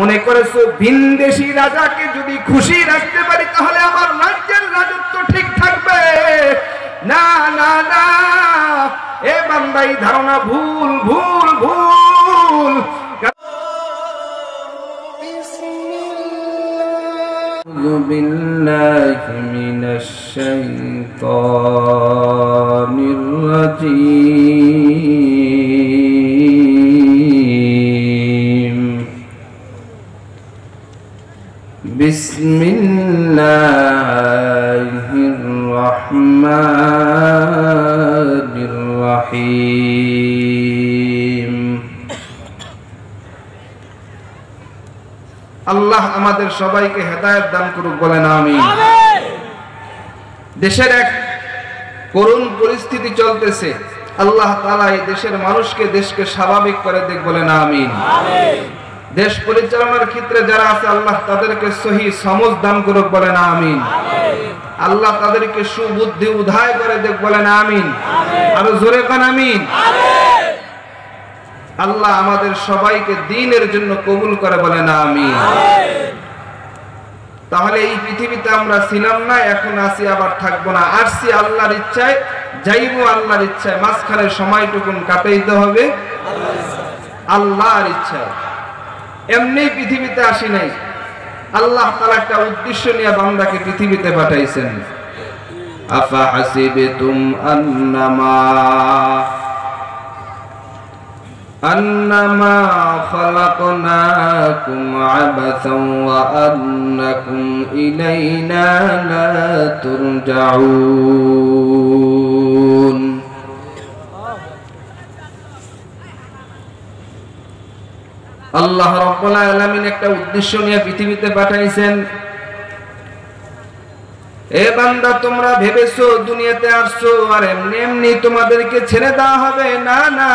মনে করেছো ভিনদেশী রাজাকে যদি খুশি রাখতে পারি তাহলে আমার রাজ্যের রাজত্ব ঠিক থাকবে? না না না, এ বান্দা এই ধারণা ভুল ভুল ভুল। আউযু বিল্লাহি মিনাশ শাইতানির রাজীম। বিসমিল্লাহির রহমানির রহিম। আল্লাহ আমাদের সবাইকে হেদায়েত দান করুক, বলেন আমিন। দেশের এক করুণ পরিস্থিতি চলতেছে, আল্লাহ তাআলা এই দেশের মানুষকে দেশকে স্বাভাবিক করে দেখ, বলেন আমিন। দেশ পরিচালনার ক্ষেত্রে যারা আছে আল্লাহ তাদেরকে সহি সমঝ দান করুক, বলেন আমিন। আল্লাহ তাদেরকে সুবুদ্ধি উদয় করে দেখ, বলেন আমিন। আরো জোরে বলেন আমিন। আল্লাহ আমাদের সবাইকে দ্বীনের জন্য কবুল করে, বলেন আমিন। তাহলে এই পৃথিবীতে আমরা ছিলাম না, এখন আছি, আবার থাকবো না। আসছি আল্লাহর ইচ্ছায়, যাইবো আল্লাহর ইচ্ছায়। মাঝখানে সময়টুকুন কাটাইতে হবে আল্লাহর ইচ্ছায়। এমনি পৃথিবীতে আসি নাই, আল্লাহ তাআলা একটা উদ্দেশ্য নিয়ে বান্দাকে পৃথিবীতে পাঠাইছেন। আফা হাসিবতুম আন্নামা খালাকনাকুম আবাসান ওয়া আন্নাকুম ইলাইনা লা তুরজাউন। আল্লাহ রাব্বুল আলামিন একটা উদ্দেশ্য নিয়ে পৃথিবীতে পাঠাইছেন। এ বান্দা, তোমরা ভেবেছো দুনিয়াতে আসছো আর এমনি এমনি তোমাদেরকে ছেড়ে দেওয়া হবে? না না,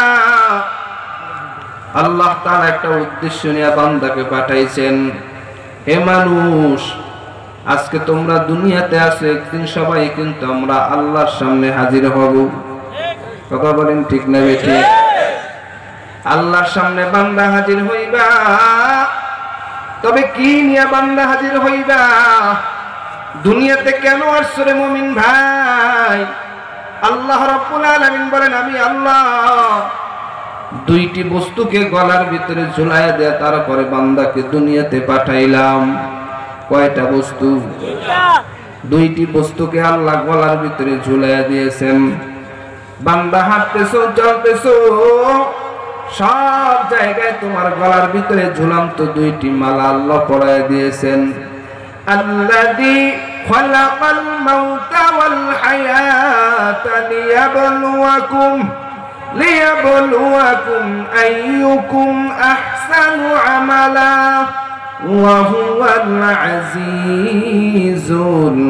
আল্লাহ তাআলা একটা উদ্দেশ্য নিয়ে বান্দাকে পাঠাইছেন। হে মানুষ, আজকে তোমরা দুনিয়াতে আসো, একদিন সবাই কিন্তু আমরা আল্লাহর সামনে হাজির হব। কথা বলেন ঠিক না বেঠিক? আল্লাহর সামনে বান্দা হাজির হইবা। তবে কি নিয়ে বান্দা হাজির হইবা? দুনিয়াতে কেন আসছো রে মুমিন ভাই? আল্লাহ রাব্বুল আলামিন বলেন, আমি আল্লাহ দুইটি বস্তুকে গলার ভিতরে ঝুলাইয়া দেয়া তারপরে বান্দাকে দুনিয়াতে পাঠাইলাম। কয়টা বস্তু? দুইটি বস্তুকে আল্লাহ গলার ভিতরে ঝুলাইয়া দিয়েছেন। বান্দা হাঁটতেছো, চলতেছো, সব জায়গায় তোমার গলার ভিতরে ঝুলন্ত দুইটি মালা আল্লাহ পরাইয়া দিয়েছেন। আল্লাযী খালাকাল মাউতা ওয়াল হায়াতা লিয়াবলুয়াকুম আইয়ুকুম আহসানু আমালা ওয়া হুয়াল আজিজুল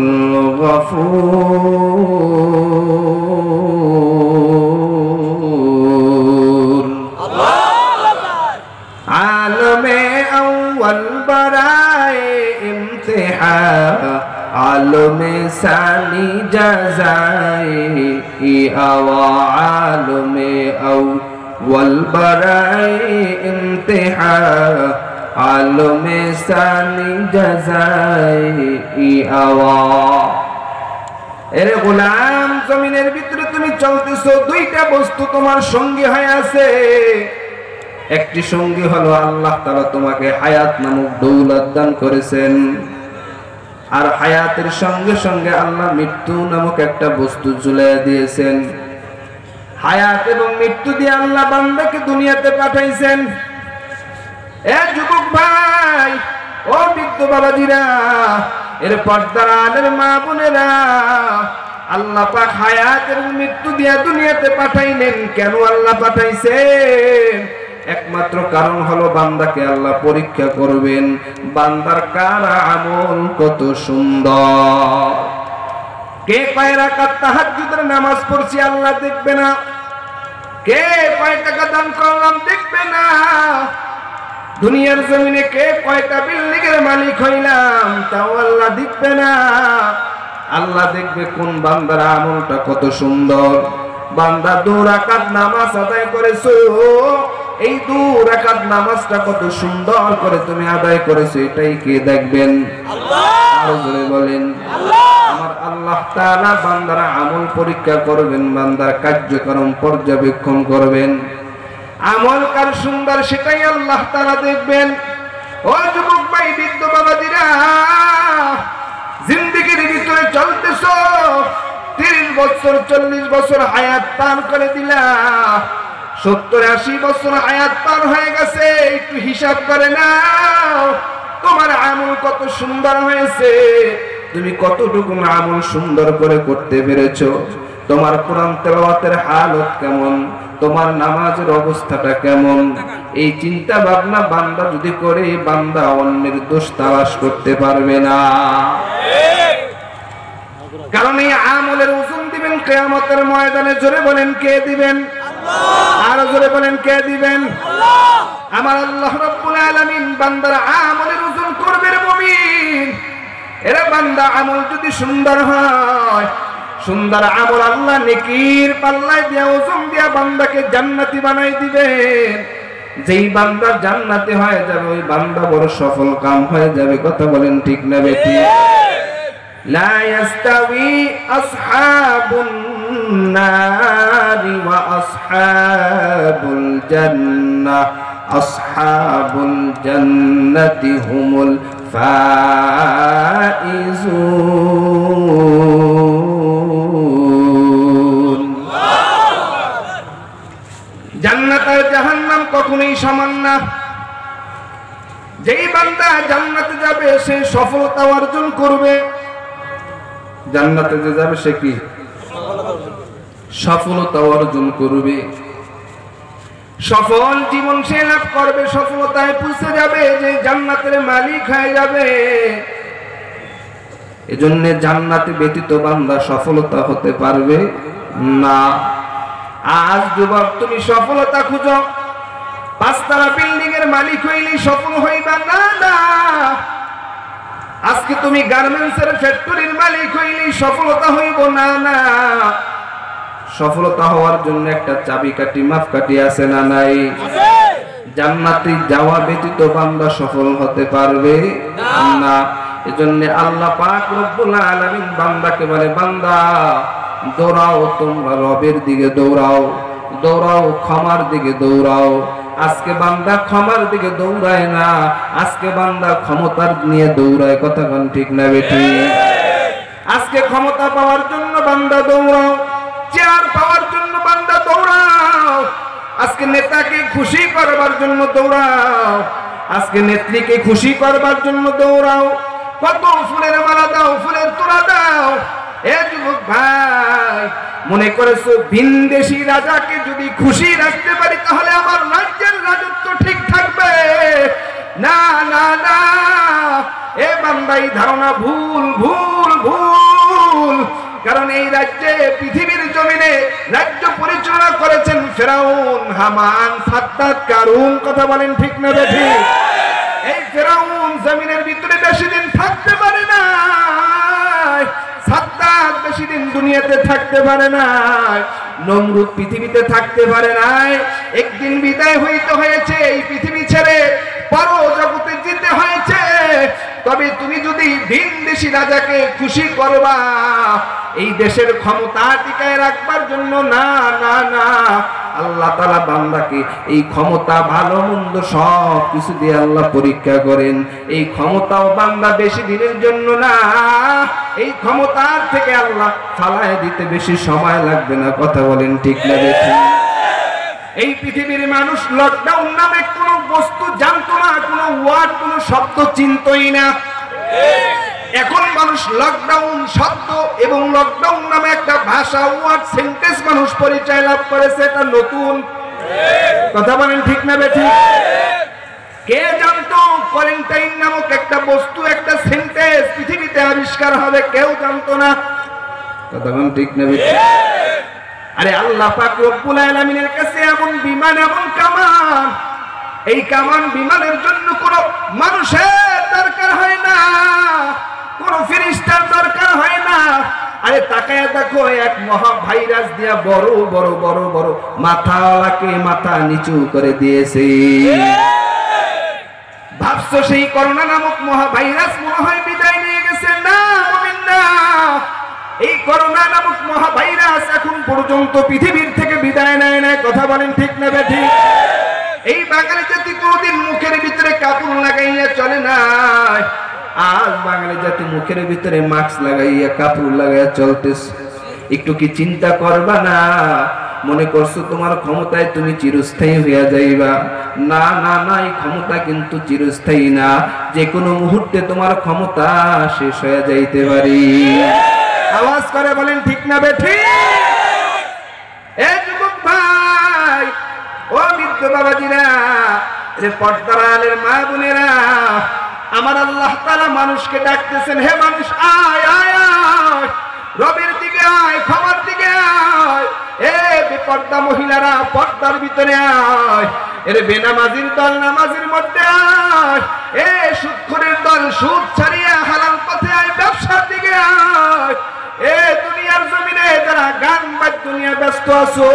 গফুর। আলমে আউয়াল বারায়ে ইমতিহান, আলমে সানি জাযায়ে আওয়া, আলমে আউয়াল বারায়ে ইমতিহান, আলমে সানি জাযায়ে আওয়া। এরে গোলাম, জমিনের ভিতরে তুমি চলতেছো, দুইটা বস্তু তোমার সঙ্গী হয়ে আছে। একটি সঙ্গী হলো আল্লাহ তাআলা তোমাকে হায়াত নামক দৌলত দান করেছেন, আর হায়াতের সঙ্গে সঙ্গে আল্লাহ মৃত্যু নামক একটা বস্তু ঝুলাইয়া দিয়েছেন। হায়াত এবং মৃত্যু দিয়ে আল্লাহ বান্দাকে দুনিয়াতে পাঠাইছেন। এ যুবক ভাই, ও বৃদ্ধ বাবাজিরা, এর পর্দার আলের মা বোনেরা, আল্লাহ পাক হায়াত এবং মৃত্যু দিয়ে দুনিয়াতে পাঠাইলেন। কেন আল্লাহ পাঠাইছেন? একমাত্র কারণ হলো বান্দাকে আল্লাহ পরীক্ষা করবেন, বান্দার কার আমল কত সুন্দর। কে কয় রাকাত তাহাজ্জুদের নামাজ পড়ছি আল্লাহ দেখবে না? কে কয় টাকা দান করলাম দেখবে না? দুনিয়ার জমিনে কে কয়টা বিল্ডিং এর মালিক হইলাম তাও আল্লাহ দেখবে না। আল্লাহ দেখবে কোন বান্দার আমলটা কত সুন্দর। বান্দা 2 রাকাত নামাজ আদায় করেছো, এই 2 রাকাত নামাজটা কত সুন্দর করে তুমি আদায় করেছো, এটাই কে দেখবেন? আল্লাহ। আরো জোরে বলেন আল্লাহ। আমার আল্লাহ তাআলা বান্দার আমল পরীক্ষা করবেন, বান্দার কার্যক্রম পর্যবেক্ষণ করবেন। আমল কার সুন্দর সেটাই আল্লাহ তাআলা দেখবেন। ও যুবক ভাই, বৃদ্ধ বাবাজিরা, জিন্দেগির ভিতরে চলতেছো, 30 বছর 40 বছর হায়াত পার করে দিলা, 70-80 বছর হায়াত পার হয়ে গেছে, একটু হিসাব করে নাও তোমার আমল কত সুন্দর হয়েছে, তুমি কতটুকু আমল সুন্দর করে করতে পেরেছো, তোমার কোরআন তেলাওয়াতের হালত কেমন, তোমার নামাজের অবস্থাটা কেমন। এই চিন্তা ভাবনা বান্দা যদি করে, বান্দা অন্যের দোষ তালাশ করতে পারবে না। কারণ এই আমলের ওজন দিবেন কিয়ামতের ময়দানে। জোরে বলেন কে দিবেন? আল্লাহ। আরো জোরে বলেন কে দিবেন? আল্লাহ। আমার আল্লাহ রাব্বুল আলামিন বান্দার আমলের ওজন করবে রে মুমিন। এরা বান্দা আমল যদি সুন্দর হয়, সুন্দর আমল আল্লাহ নেকির পাল্লায় দিয়া ওজন দিয়া বান্দাকে জান্নাতি বানাই দিবেন। যেই বান্দা জান্নাতি হয়ে যাবে, ওই বান্দা বড় সফল কাম হয়ে যাবে। কথা বলেন ঠিক না বেটি? لا يستوي أصحاب النار وأصحاب الجنة أصحاب الجنة هم الفائزون জান্নাত আর জাহান্নাম কখনোই সমান না। যেই বান্দা জান্নাতে যাবে সে সফলতা অর্জন করবে। জান্নাতে যে যাবে সে কি সফলতা অর্জন করবে, সফল জীবন সে লাভ করবে, সফলতায় পৌঁছে যাবে, যে জান্নাতের মালিক হয়ে যাবে। এজন্য জান্নাতে ব্যতীত বান্দা সফলতা হতে পারবে না। আজ যুবক তুমি সফলতা খুঁজো, 5 তলা বিল্ডিং এর মালিক হইলেই সফল হইবা না। না, আজকে তুমি গার্মেন্টসের ফ্যাক্টরির মালিক হইলেই সফলতা হইব না। না, সফলতা হওয়ার জন্য একটা চাবিকাঠি মাপকাঠি আছে না নাই? জান্নাতে যাওয়া ব্যতীত বান্দা সফল হতে পারবে না। এজন্য আল্লাহ পাক রব্বুল আলামিন বান্দাকে বলে, বান্দা দৌড়াও, তোমরা রবের দিকে দৌড়াও, দৌড়াও ক্ষমার দিকে দৌড়াও। আজকে বান্দা ক্ষমার দিকে দৌড়ায় না, আজকে বান্দা ক্ষমতার নিয়ে দৌড়ায়। কথা কোন ঠিক না বেটি? আজকে ক্ষমতা পাওয়ার জন্য বান্দা দৌড়াও, চেয়ার পাওয়ার জন্য বান্দা দৌড়াও, আজকে নেতাকে খুশি করবার জন্য দৌড়াও, আজকে নেত্রীকে খুশি করবার জন্য দৌড়াও। কত ফুলের মালা দাও, ফুলের তোড়া দাও। এ যুবক ভাই, মনে করেছো ভিনদেশী রাজাকে যদি খুশি রাখতে পারি তাহলে আমার রাজ্যের রাজত্ব ঠিক থাকবে? না না না, এ বান্দা এই ধারণা ভুল ভুল ভুল। কারণ এই রাজ্যে পৃথিবীর জমিনে রাজ্য পরিচালনা করেছেন ফেরাউন, হামান, সাদ্দাত, কারুন। কথা বলেন ঠিক না বেঠি? এই ফেরাউন জমিনের ভিতরে বেশি দিন থাকতে পারে না, সাদ্দাত বেশি দিন দুনিয়াতে থাকতে পারে না, নমরুদ পৃথিবীতে থাকতে পারে নাই। একদিন বিদায় হইতে হয়েছে, এই পৃথিবী ছেড়ে পর জগতে যেতে হয়েছে। তবে তুমি যদি ভিনদেশী রাজাকে খুশি করবা, এই দেশের ক্ষমতা টিকায় রাখবার জন্য, না না না, আল্লাহ তাআলা বান্দাকে এই ক্ষমতা ভালো মন্দ সব কিছু দিয়ে আল্লাহ পরীক্ষা করেন। এই ক্ষমতাও বান্দা বেশি দিনের জন্য না, এই ক্ষমতার থেকে আল্লাহ ফালায় দিতে বেশি সময় লাগবে না। কথা বলেন ঠিক না বেঠিক? এই পৃথিবীর মানুষ লকডাউন নামে কোনো বস্তু জানতো না, কোনো ওয়ার্ড, কোনো শব্দ চিনতই না। এখন মানুষ লকডাউন শব্দ এবং লকডাউন নামে একটা ভাষা, ওয়ার্ড, সেন্টেন্স মানুষ পরিচয় লাভ করেছে। এটা নতুন। কথা বলেন ঠিক না বেঠিক? কে জানতো কোয়ারেন্টাইন নামক একটা বস্তু, একটা সেন্টেন্স পৃথিবীতে আবিষ্কার হবে? কেউ জানতো না। কথা বলেন ঠিক না বেঠিক? আরে আল্লাহ পাক রব্বুল আলামিনের কাছে এমন বিমান, এমন কামান, এই কামান বিমানের জন্য কোনো মানুষের দরকার হয় না, কোনো ফেরেশতার দরকার হয় না। আর আরে তাকায় দেখো এক মহা ভাইরাস দিয়া বড় বড় বড় বড় মাথাওয়ালাকে মাথা নিচু করে দিয়েছে। ভাবছো সেই করোনা নামক মহা ভাইরাস মনে হয় বিদায় নিয়ে গেছে? না মুমিন না, এই করোনা নামক মহা ভাইরাস এখন পর্যন্ত পৃথিবীর থেকে বিদায় নেয় নাই। কথা বলেন ঠিক না বেঠিক? এই বাঙালি জাতি কোনদিন মুখের ভিতরে কাপড় লাগাইয়া চলে নাই, আজ বাঙালি জাতি মুখের ভিতরে মাস্ক লাগাইয়া কাপড় লাগাইয়া চলতেছে। একটু কি চিন্তা করবা না? মনে করছো তোমার ক্ষমতায় তুমি চিরস্থায়ী হইয়া যাইবা? না না না, এই ক্ষমতা কিন্তু চিরস্থায়ী না, যে কোনো মুহূর্তে তোমার ক্ষমতা শেষ হয়ে যাইতে পারে। আওয়াজ করে বলেন ঠিক না বেঠিক? এ যুবক ভাই, ও বৃদ্ধ বাবাজিরা, রে পর্দার আলের মা বোনেরা, আমার আল্লাহ তাআলা মানুষকে ডাকতেছেন, হে মানুষ আয় আয় আয়, রবের দিকে আয়, ক্ষমার দিকে আয়। এ বেপর্দা মহিলারা পর্দার ভিতরে আয়, এর বেনামাজির দল নামাজের মধ্যে আয়, এ সুদখোরের দল সুদ ছাড়িয়ে হালাল পথে আয়, ব্যবসার দিকে আয়। এ দুনিয়ার জমিনে যারা গান বাদ্য নিয়ে ব্যস্ত আছো,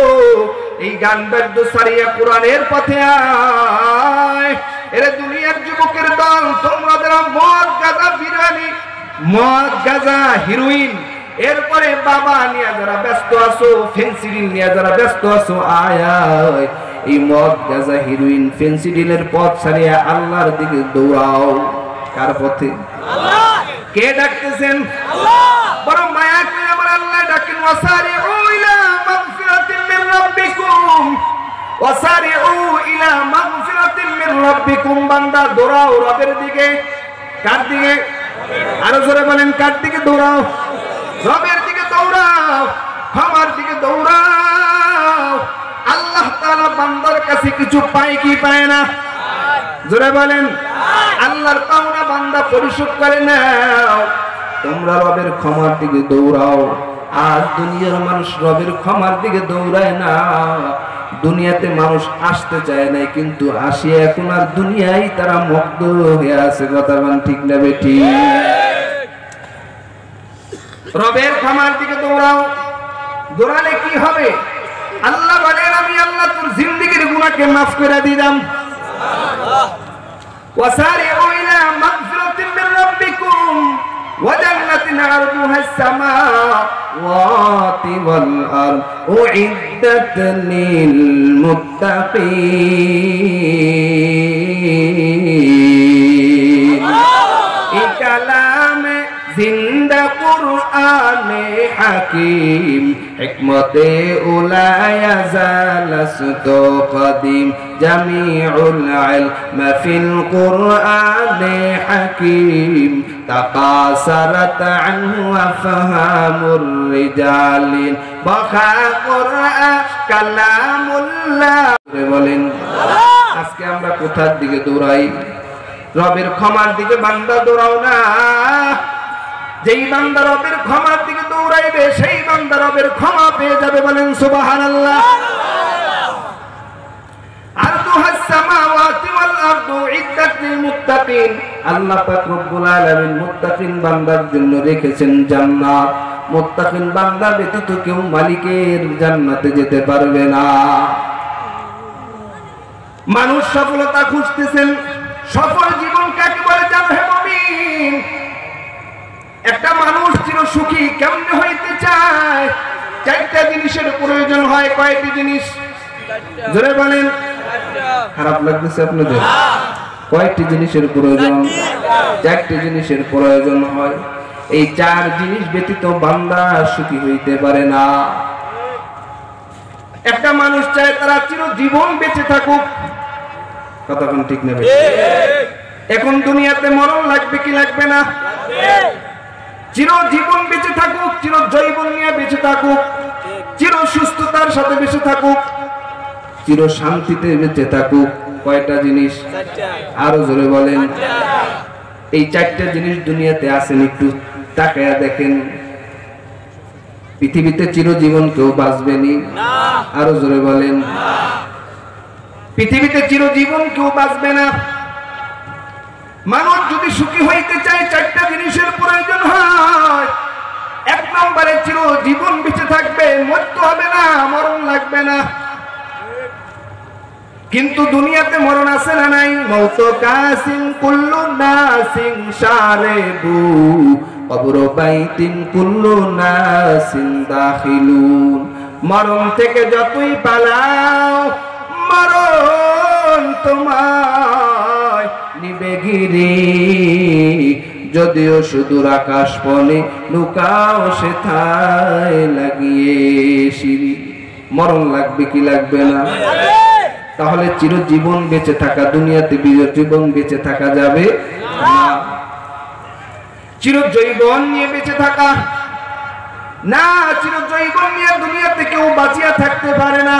এই গান বাদ্য ছাড়িয়ে কোরআনের পথে আয়। এরা দুনিয়ার যুবকের দল, তোমরা যারা মদ গাঁজা বিরিয়ানি, মদ গাঁজা হিরোইন, এরপরে বাবা নিয়ে যারা ব্যস্ত আছো, ফেন্সিডিল নিয়ে যারা ব্যস্ত আছো, আয় আয়, এই মদ গাঁজা হিরোইন ফেন্সিডিলের পথ ছাড়িয়ে আল্লাহর দিকে দৌড়াও। কার পথে? আল্লাহ। কে ডাকতেছেন? আল্লাহ। বড় মায়া করে আমার আল্লাহ ডাকেন, ওয়াসারিউ ইলা মাগফিরাতিন মির রাব্বিকুম, ওয়াসারিউ ইলা মাগফিরাতিন মির রাব্বিকুম। বান্দা দৌড়াও রবের দিকে। কার দিকে? আরো জোরে বলেন, কার দিকে দৌড়াও? রবের দিকে দৌড়াও, ক্ষমার দিকে দৌড়াও। আল্লাহ তাআলা বান্দার কাছে কিছু পায় কি পায় না? জোরে বলেন। আল্লাহর পাওনা বান্দা পরিশোধ করে নাও। তোমরা রবের ক্ষমার দিকে দৌড়াও। আজ দুনিয়ার মানুষ রবের ক্ষমার দিকে দৌড়ায় না। দুনিয়াতে মানুষ আসতে চায় না, কিন্তু আসিয়া এখন আর দুনিয়ায় তারা মুগ্ধ হয়ে আছে। কথা বলেন ঠিক না বেঠিক? রবের ক্ষমার দিকে দৌড়াও। দৌড়ালে কি হবে? আল্লাহ বলেন, আমি আল্লাহ তোর জিন্দেগীর গুনাহকে মাফ করে দিলাম। ওয়াসারিউ ইলা মাগফিরাতিন মির রাব্বিকুম ওয়া জান্নাতিন আরদুহা আস-সামাওয়াতি ওয়াল আরদ উইদ্দাত লিল মুত্তাকিন। এই কালামে জিন্দা কুরআনে হাকিম, হিকমতে উলায়া জালাসতো কদিম, জামিউল ইলম ফিল কুরআনে হাকিম, তাকাসারাত আনহু আফহামুর রিজালিন, বাখা কুরআন কালামুল্লাহ। বলেন, আজকে আমরা কোথার দিকে দৌড়াই? রবের ক্ষমার দিকে বান্দা দৌড়াও না। যেই বান্দা রবের ক্ষমার দিকে দৌড়াইবে, সেই বান্দা রবের ক্ষমা পেয়ে যাবে। বলেন সুবহানাল্লাহ। আরদুহাস সামাওয়াতি ওয়াল আরদু উইদ্দাত লিল মুত্তাকিন। আল্লাহ পাক রব্বুল আলামিন মুত্তাকিন বান্দার জন্য রেখেছেন জান্নাত। মুত্তাকিন বান্দা ব্যতীত কেউ মালিকের জান্নাতে যেতে পারবে না। মানুষ সফলতা খুঁজতেছেন। সফল জীবন কাকে বলে জানো হে মুমিন? একটা মানুষ চির সুখী কেমনে হইতে চায়? চারটা জিনিসের প্রয়োজন হয়। কয়টি জিনিস? জোরে বলেন। খারাপ লাগতেছে আপনাদের? কয়টি জিনিসের প্রয়োজন? চারটি জিনিসের প্রয়োজন হয়। এই চার জিনিস ব্যতীত বান্দা সুখী হইতে পারে না। একটা মানুষ চায় তারা চির জীবন বেঁচে থাকুক। কথা কোন ঠিক নেবে? এখন দুনিয়াতে মরণ লাগবে কি লাগবে না? চির জীবন বেঁচে থাকুক, চির জৈবন নিয়ে বেঁচে থাকুক, চির সুস্থতার সাথে বেঁচে থাকুক, চির শান্তিতে বেঁচে থাকুক। কয়টা জিনিস? আরো জোরে বলেন। এই চারটা জিনিস দুনিয়াতে আছেন, একটু তাকায়া দেখেন। পৃথিবীতে চিরজীবন কেউ বাঁচবেনি। আরো জোরে বলেন। পৃথিবীতে চিরজীবন কেউ বাঁচবে না। মানুষ যদি সুখী হইতে চায় চারটা জিনিসের প্রয়োজন হয়। এক নম্বরে চিরজীবন বেঁচে থাকবে, মরতে হবে না, মরণ লাগবে না। কিন্তু দুনিয়াতে মরণ আছে না নাই? মৌত কাসিন কুল্লু নাসিন শারিবু কবর বাইতিন কুল্লু নাসিন দাখিলুন। মরণ থেকে যতই পালাও, মরণ তোমায় নিবে ঘিরে। যদিও সুদূর আকাশ পলে লুকাও সেথায় লাগিয়ে সিঁড়ি। মরণ লাগবে কি লাগবে না? তাহলে চিরজীবন বেঁচে থাকা, দুনিয়াতে চিরজীবন বেঁচে থাকা যাবে না। চিরজীবন নিয়ে বেঁচে থাকা না, চিরজীবন নিয়ে দুনিয়াতে কেউ বাঁচিয়া থাকতে পারে না।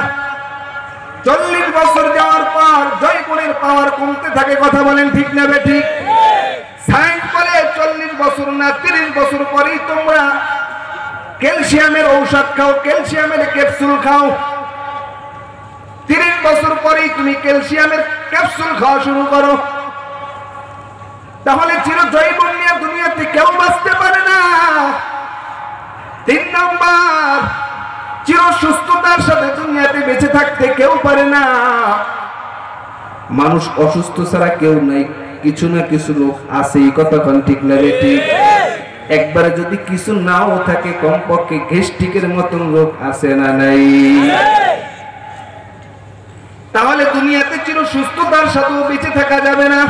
40 বছর যাওয়ার পর জৈবনের পাওয়ার কমতে থাকে। কথা বলেন ঠিক না বেঠিক? সায়েন্স বলে 40 বছর না 30 বছর পরেই তোমরা ক্যালসিয়ামের ঔষধ খাও, ক্যালসিয়ামের ক্যাপসুল খাও। 30 বছর পরেই তুমি ক্যালসিয়ামের ক্যাপসুল খাওয়া শুরু করো। তাহলে চিরজীবন নিয়ে দুনিয়াতে কেউ বাঁচতে পারে না। 3 নম্বর, চির সুস্থতার সাথে দুনিয়াতে বেঁচে থাকতে কেউ পারে না। মানুষ অসুস্থ ছাড়া কেউ নাই, কিছু না কিছু রোগ আছে। কতক্ষণ ঠিক না ঠিক? একবারে যদি কিছু নাও থাকে, কমপক্ষে গ্যাস্ট্রিকের মতন রোগ আছে না নাই? তাহলে দুনিয়াতে চির সুস্থতার সাথেও বেঁচে থাকা যাবে না।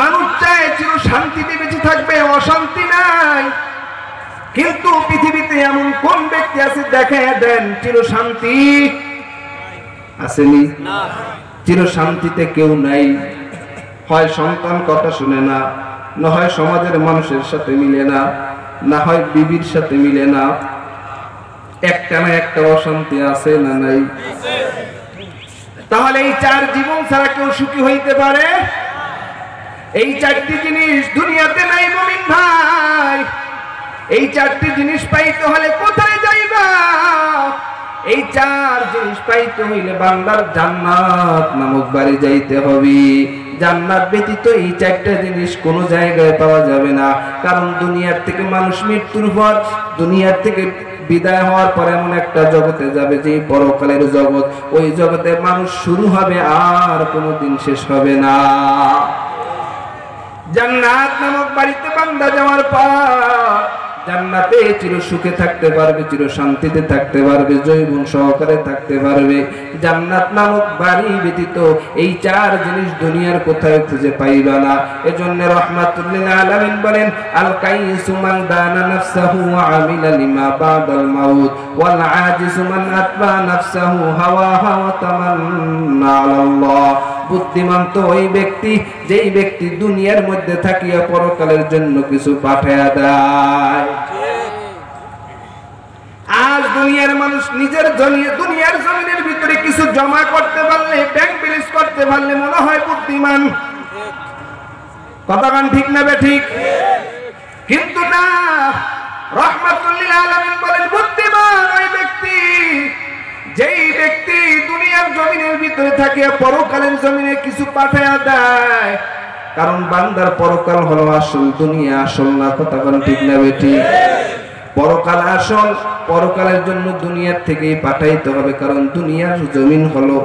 মানুষ চায় চির শান্তিতে বেঁচে থাকবে, অশান্তি নাই। কিন্তু পৃথিবীতে এমন কোন ব্যক্তি আছে দেখে দেন চির শান্তি আসেনি? চির শান্তিতে কেউ নাই। হয় সন্তান কথা শুনে না, না হয় সমাজের মানুষের সাথে মিলে না, না হয় বিবির সাথে মিলে না। একটা না একটা অশান্তি আছে না নাই? তাহলে এই 4 জীবন ছাড়া কেউ সুখী হইতে পারে? এই 4টি জিনিস দুনিয়াতে নাই মুমিন ভাই। এই 4টি জিনিস পাইতে হলে কোথায় যাইবা? এই 4 জিনিস পাইতে হইলে বান্দার জান্নাত নামক বাড়ি যাইতে হবে। জান্নাত ব্যতীত এই 4টা জিনিস কোনো জায়গায় পাওয়া যাবে না। কারণ দুনিয়ার থেকে মানুষ মৃত্যুর পর, দুনিয়ার থেকে বিদায় হওয়ার পর এমন একটা জগতে যাবে যে পরকালের জগৎ। ওই জগতে মানুষ শুরু হবে, আর কোনোদিন শেষ হবে না। জান্নাত নামক বাড়িতে বান্দা যাওয়ার পর জান্নাতে চির সুখে থাকতে পারবে, চির শান্তিতে থাকতে পারবে, জৈবন সহকারে থাকতে পারবে। জান্নাত নামক বাড়ি ব্যতীত এই 4 জিনিস দুনিয়ার কোথায় খুঁজে পাইবা না। এজন্য রাহমাতুল লিল আলামিন বলেন, আল কাইসু মান দানা নাফসাহু ওয়া আমিলা লিমা বাদাল মাউত ওয়াল আজিজু মান আতবা নাফসাহু হাওয়াহা ওয়া তামান্না আলাল্লাহ। বুদ্ধিমান তো ওই ব্যক্তি যেই ব্যক্তি দুনিয়ার মধ্যে থাকিয়া পরকালের জন্য কিছু পাঠায়া দেয়। আজ দুনিয়ার মানুষ নিজের দুনিয়ার জমিনের ভিতরে কিছু জমা করতে পারলে, ব্যাংক ব্যালেন্স করতে পারলে মনে হয় বুদ্ধিমান। কথাগান ঠিক না বেঠিক? কিন্তু না, রাহমাতুল লিল আলামিন বলেন বুদ্ধিমান ওই ব্যক্তি যেই ব্যক্তি দুনিয়ার জমিনের ভিতরে থাকিয়া পরকালের জমিনে কিছু পাঠায়া দেয়। কারণ বান্দার পরকাল হলো আসল, দুনিয়া আসল না। কথাগান ঠিক না বেঠিক? পরকাল আসল, পরকালের জন্য দুনিয়ার থেকেই পাঠাইতে হবে। কারণ দুনিয়ার জমিন হলো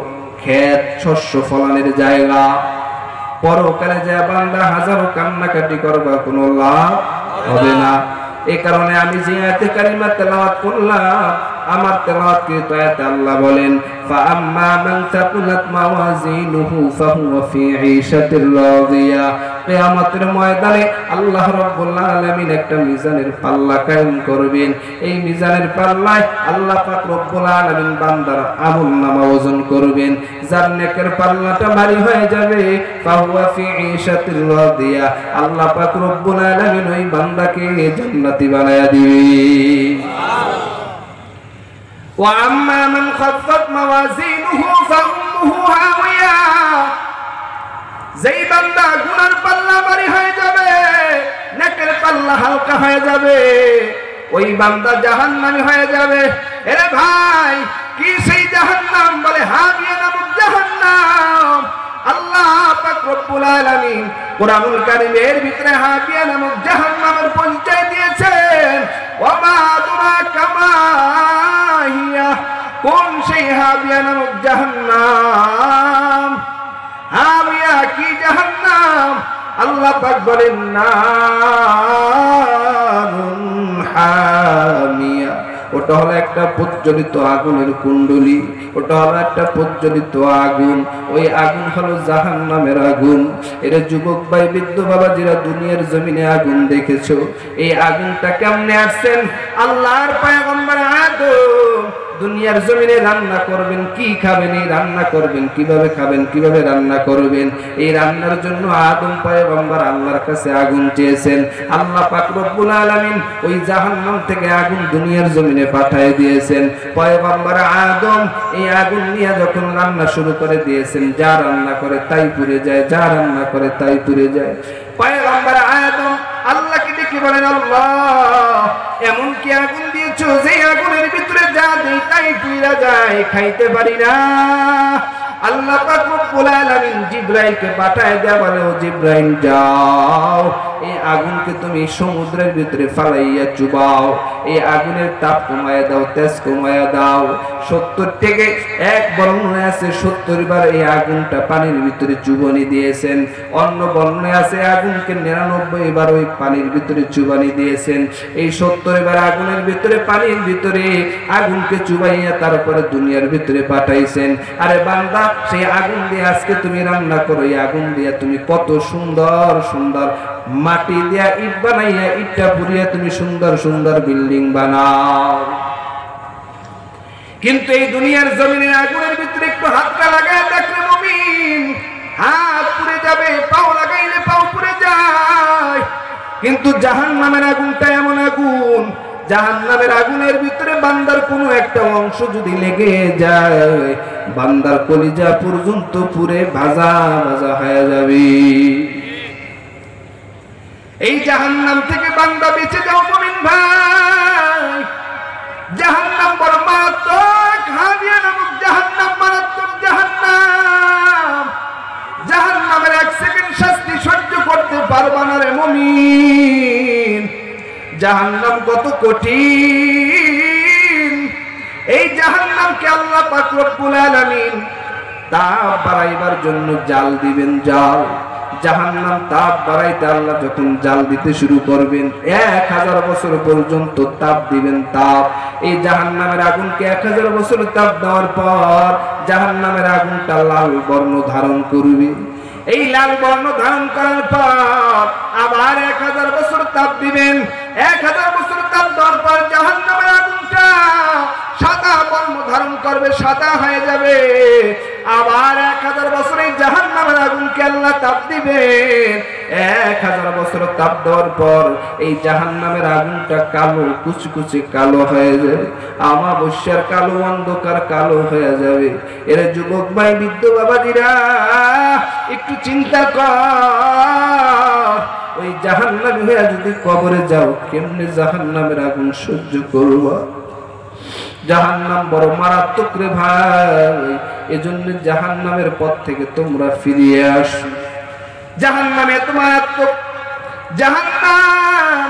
ক্ষেত, শস্য ফলানের জায়গা। পরকালে যে বান্দা হাজারো কান্নাকাটি করবা, কোনো লাভ হবে না। এই কারণে আমি যে আয়াতে কারিমা তেলাওয়াত করলাম, আমার তেলাওয়াতকৃত আয়াতে আল্লাহ বলেন, ফাআম্মা মান তাকুলাত মাওয়াজিনুহু ফাহুয়া ফি ঈশাতির রাদিয়া। কিয়ামতের ময়দানে আল্লাহ রাব্বুল আলামিন একটা মিজানের পাল্লা কায়েম করবেন। এই মিজানের পাল্লায় আল্লাহ পাক রব্বুল আলামিন বান্দার আমলনামা ওজন করবেন। যার নেকের পাল্লাটা ভারী হয়ে যাবে, ফাহুয়া ফি ঈশাতির রাদিয়া, আল্লাহ পাক রব্বুল আলামিন ওই বান্দাকে জান্নাতি বানায়া দিবেন। وَأَمَّا مَنْ خَفَّتْ مَوَازِينُهُ فَأُمُّهُ هَاوِيَةٌ। যেই বান্দা গুনার পাল্লা ভারী হয়ে যাবে, নেকের পাল্লা হালকা হয়ে যাবে, ওই বান্দা জাহান্নামী হয়ে যাবে। এরে ভাই, কি সেই জাহান্নাম? বলে হাবিয়া নামক জাহান্নাম। আল্লাহ পাক রব্বুল আলামিন কুরআনুল কারীমের ভিতরে হাবিয়া নামক জাহান্নামের পরিচয় দিয়েছেন। ওয়া মা আদরাকা মা হিয়া, কোন সেই হাবিয়া নামক জাহান্নাম? হাবিয়া কি জাহান্নাম? আল্লাহ পাক বলেন নারুন হামিয়া, ওটা হলো একটা প্রজ্বলিত আগুনের কুণ্ডলী, ওটা হলো একটা প্রজ্বলিত আগুন। ওই আগুন হলো জাহান্নামের আগুন। এর যুবক ভাই, বৃদ্ধ বাবাজিরা, দুনিয়ার জমিনে আগুন দেখেছো? এই আগুনটা কেমনে আসছেন? আল্লাহর পয়গম্বর আদম দুনিয়ার জমিনে রান্না করবেন, কি খাবেন, এই রান্না করবেন, কিভাবে খাবেন, কিভাবে রান্না করবেন, এই রান্নার জন্য আদম পয়গম্বর আল্লাহর কাছে আগুন চেয়েছেন। আল্লাহ পাক রব্বুল আলামিন ওই জাহান্নাম থেকে আগুন দুনিয়ার জমিনে পাঠিয়ে দিয়েছেন। পয়গম্বর আদম এই আগুন নিয়ে যখন রান্না শুরু করে দিয়েছেন, যা রান্না করে তাই পুড়ে যায়, যা রান্না করে তাই পুড়ে যায়। পয়গম্বর আদম আল্লাহকে ডেকে বলেন, আল্লাহ এমন কি আগুন দিয়েছো যে আগুনের ভিতরে যা দেই তাই পুড়ে যায়, খাইতে পারি না। আল্লাহ পাক রব্বুল আলামিন জিবরাইলকে পাঠায় দেয়া বলে, ও জিবরাইল যাও, এই আগুনকে তুমি সমুদ্রের ভিতরে ফালাইয়া চুবাও, এই আগুনের তাপ কমায়া দাও, তেজ কমায়া দাও। 70 থেকে এক বর্ণনায় আছে 70 বার এই আগুনটা পানির ভিতরে চুবানি দিয়েছেন। অন্য বর্ণনায় আছে আগুনকে 99 বার ওই পানির ভিতরে চুবানি দিয়েছেন। এই 70 বার আগুনের ভিতরে, পানির ভিতরে আগুনকে চুবাইয়া তারপরে দুনিয়ার ভিতরে পাঠাইছেন। আরে বান্দা, সেই আগুন দিয়ে আজকে তুমি রান্না করো, এই আগুন দিয়ে তুমি কত সুন্দর সুন্দর মাটি দিয়া ইট বানাইয়া, ইটটা পুড়িয়া তুমি সুন্দর সুন্দর বিল্ডিং বানাও। কিন্তু এই দুনিয়ার জমিনের আগুনের ভিতরে একটু হাতটা লাগায় দেখলে মুমিন, হাত পুড়ে যাবে, পাও লাগাইলে পাও পুড়ে যায়। কিন্তু জাহান্নামের আগুনটা এমন আগুন, জাহান্নামের আগুনের ভিতরে বান্দার কোনো একটা অংশ যদি লেগে যায়, বান্দার কলিজা পর্যন্ত পুড়ে ভাজা ভাজা হয়ে যাবে। এই জাহান্নাম থেকে বান্দা বেঁচে যাও মুমিন ভাই। জাহান্নাম বড় মারাত্মক, হাবিয়া নামক জাহান্নাম মারাত্মক জাহান্নাম। জাহান্নামের 1 সেকেন্ড শাস্তি সহ্য করতে পারবা না রে মুমিন। জাহান্নাম কত কঠিন। এই জাহান্নামকে আল্লাহ পাক রব্বুল আলামিন তাপ বাড়াইবার জন্য জাল দিবেন, জাল। জাহান্নাম তাপ বাড়াইতে আল্লাহ যখন জাল দিতে শুরু করবেন, 1000 বছর পর্যন্ত তাপ দিবেন, তাপ। এই জাহান্নামের আগুনকে 1000 বছর তাপ দেওয়ার পর জাহান্নামের আগুনটা লাল বর্ণ ধারণ করবে। এই লাল বর্ণ ধারণ করার পর আবার 1000 বছর তাপ দিবেন। 1000 বছর তাপ দেওয়ার পর জাহান্নামের আগুনটা সাদা বর্ণ ধারণ করবে, সাদা হয়ে যাবে। আবার 1000 বছর এই জাহান্নামের আগুনকে আল্লাহ তাপ দিবেন। 1000 বছর তাপ দেওয়ার পর এই জাহান্নামের আগুনটা কালো, কুচকুচে কালো হয়ে যাবে, আমাবস্যার কালো, অন্ধকার কালো হয়ে যাবে। এর যুবক ভাই, বৃদ্ধ বাবাজিরা, একটু চিন্তা কর, ওই জাহান্নামী হয়ে যদি কবরে যাও, কেমনে জাহান্নামের আগুন সহ্য করবা? জাহান্নাম বড় মারাত্মক রে ভাই। এজন্য জাহান্নামের পথ থেকে তোমরা ফিরিয়ে আসো। জাহান্নাম এত মারাত্মক, জাহান্নাম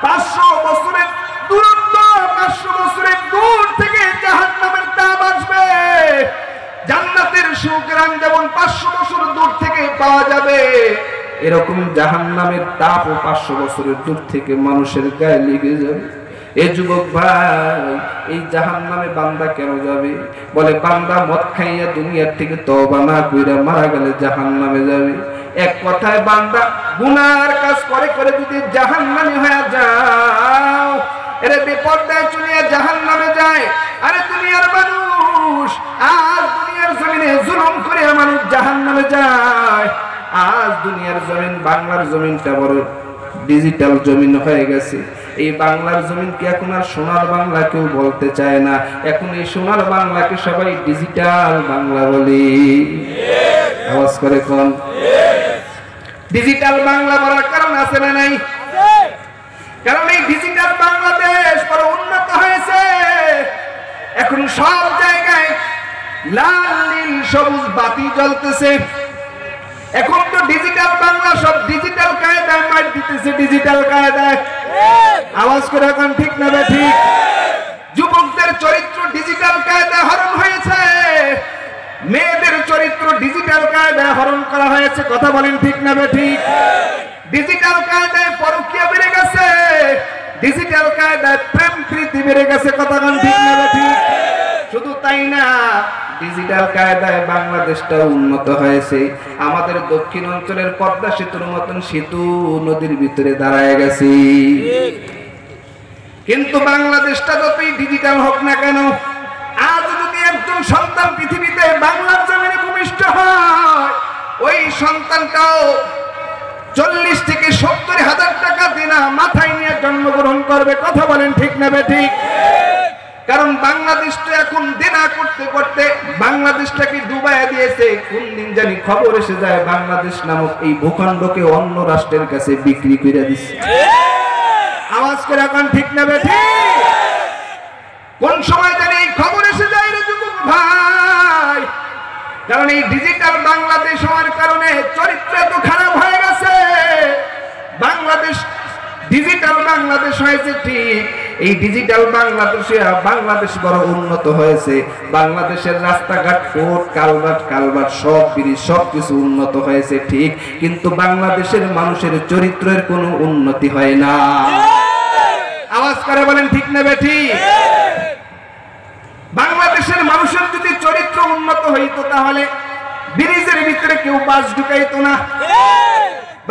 500 বছরের দূরত্ব, 500 বছরের দূর থেকে জাহান্নামের তাপ আসবে। জান্নাতের সুগ্রাণ যেমন 500 বছর দূর থেকে পাওয়া যাবে, এরকম জাহান্নামের তাপও 500 বছরের দূর থেকে মানুষের গায়ে লেগে যাবে। এ যুবক ভাই, এই জাহান্নামে বান্দা কেন যাবে? বলে বান্দা মদ খাইয়া দুনিয়ার থেকে তওবা না কইরা মারা গেলে জাহান্নামে যাবে। এক কথায় বান্দা গুনার কাজ করে করে যদি জাহান্নামী হয়ে যাও, এর বেপরদায় চলিয়া জাহান্নামে যায়। আরে দুনিয়ার মানুষ, আজ দুনিয়ার জমিনে জুলুম করে মানুষ জাহান্নামে যায়। আজ দুনিয়ার জমিন, বাংলার জমিনটা বড় ডিজিটাল জমিন হয়ে গেছে। এই বাংলার জমিনকে এখন আর সোনার বাংলা কেউ বলতে চায় না। এখন এই সোনার বাংলাকে সবাই ডিজিটাল বাংলা বলে। আওয়াজ করে কোন? ডিজিটাল বাংলা বলার কারণ আছে না নাই? কারণ এই ডিজিটাল বাংলাদেশ বড় উন্নত হয়েছে। এখন সব জায়গায় লাল নীল সবুজ বাতি জ্বলতেছে। এখন তো ডিজিটাল বাংলা সব করে এখন ঠিক না ঠিক? যুবকদের চরিত্র ডিজিটাল কায়দায় হরণ হয়েছে, মেয়েদের চরিত্র ডিজিটাল কায়দায় হরণ করা হয়েছে। কথা বলেন ঠিক না ঠিক? ডিজিটাল কায়দায় পরকীয়া বেড়ে গেছে, ডিজিটাল কায়দায় প্রেম প্রীতি বেড়ে গেছে। কথা বলেন ঠিক না ঠিক? শুধু তাই না, ডিজিটাল কায়দায় বাংলাদেশটা উন্নত হয়েছে। আমাদের দক্ষিণ অঞ্চলের পদ্মা সেতুর মতন সেতু নদীর ভিতরে দাঁড়ায় গেছে। কিন্তু বাংলাদেশটা যতই ডিজিটাল হোক না কেন, আজ যদি একজন সন্তান পৃথিবীতে বাংলার জমিনে ভূমিষ্ঠ হয়, ওই সন্তানটাও 40 থেকে 70 হাজার টাকা দিনা মাথায় নিয়ে জন্মগ্রহণ করবে। কথা বলেন ঠিক না ঠিক? কারণ বাংলাদেশ তো এখন দেনা করতে করতে বাংলাদেশটাকে ডুবাইয়া দিয়েছে। কোন দিন জানি খবর এসে যায় বাংলাদেশ নামক এই ভূখণ্ডকে অন্য রাষ্ট্রের কাছে বিক্রি করে দিচ্ছে। আওয়াজ করে এখন ঠিক না ঠিক? কোন সময় জানি এই খবর এসে যায় রে যুবক ভাই। কারণ এই ডিজিটাল বাংলাদেশ হওয়ার কারণে চরিত্র এত খারাপ হয়ে গেছে। বাংলাদেশ ডিজিটাল বাংলাদেশ হয়েছে ঠিক, এই ডিজিটাল বাংলাদেশ বড় উন্নত হয়েছে। বাংলাদেশের রাস্তাঘাট, কোর্ট কালভার্ট সব ব্রিজ সবকিছু উন্নত হয়েছে ঠিক, কিন্তু বাংলাদেশের মানুষের চরিত্রের কোনো উন্নতি হয় না। আওয়াজ করে বলেন ঠিক না ঠিক? বাংলাদেশের মানুষের যদি চরিত্র উন্নত হইতো তাহলে ব্রিজের ভিতরে কেউ বাস ঢুকাইতো না।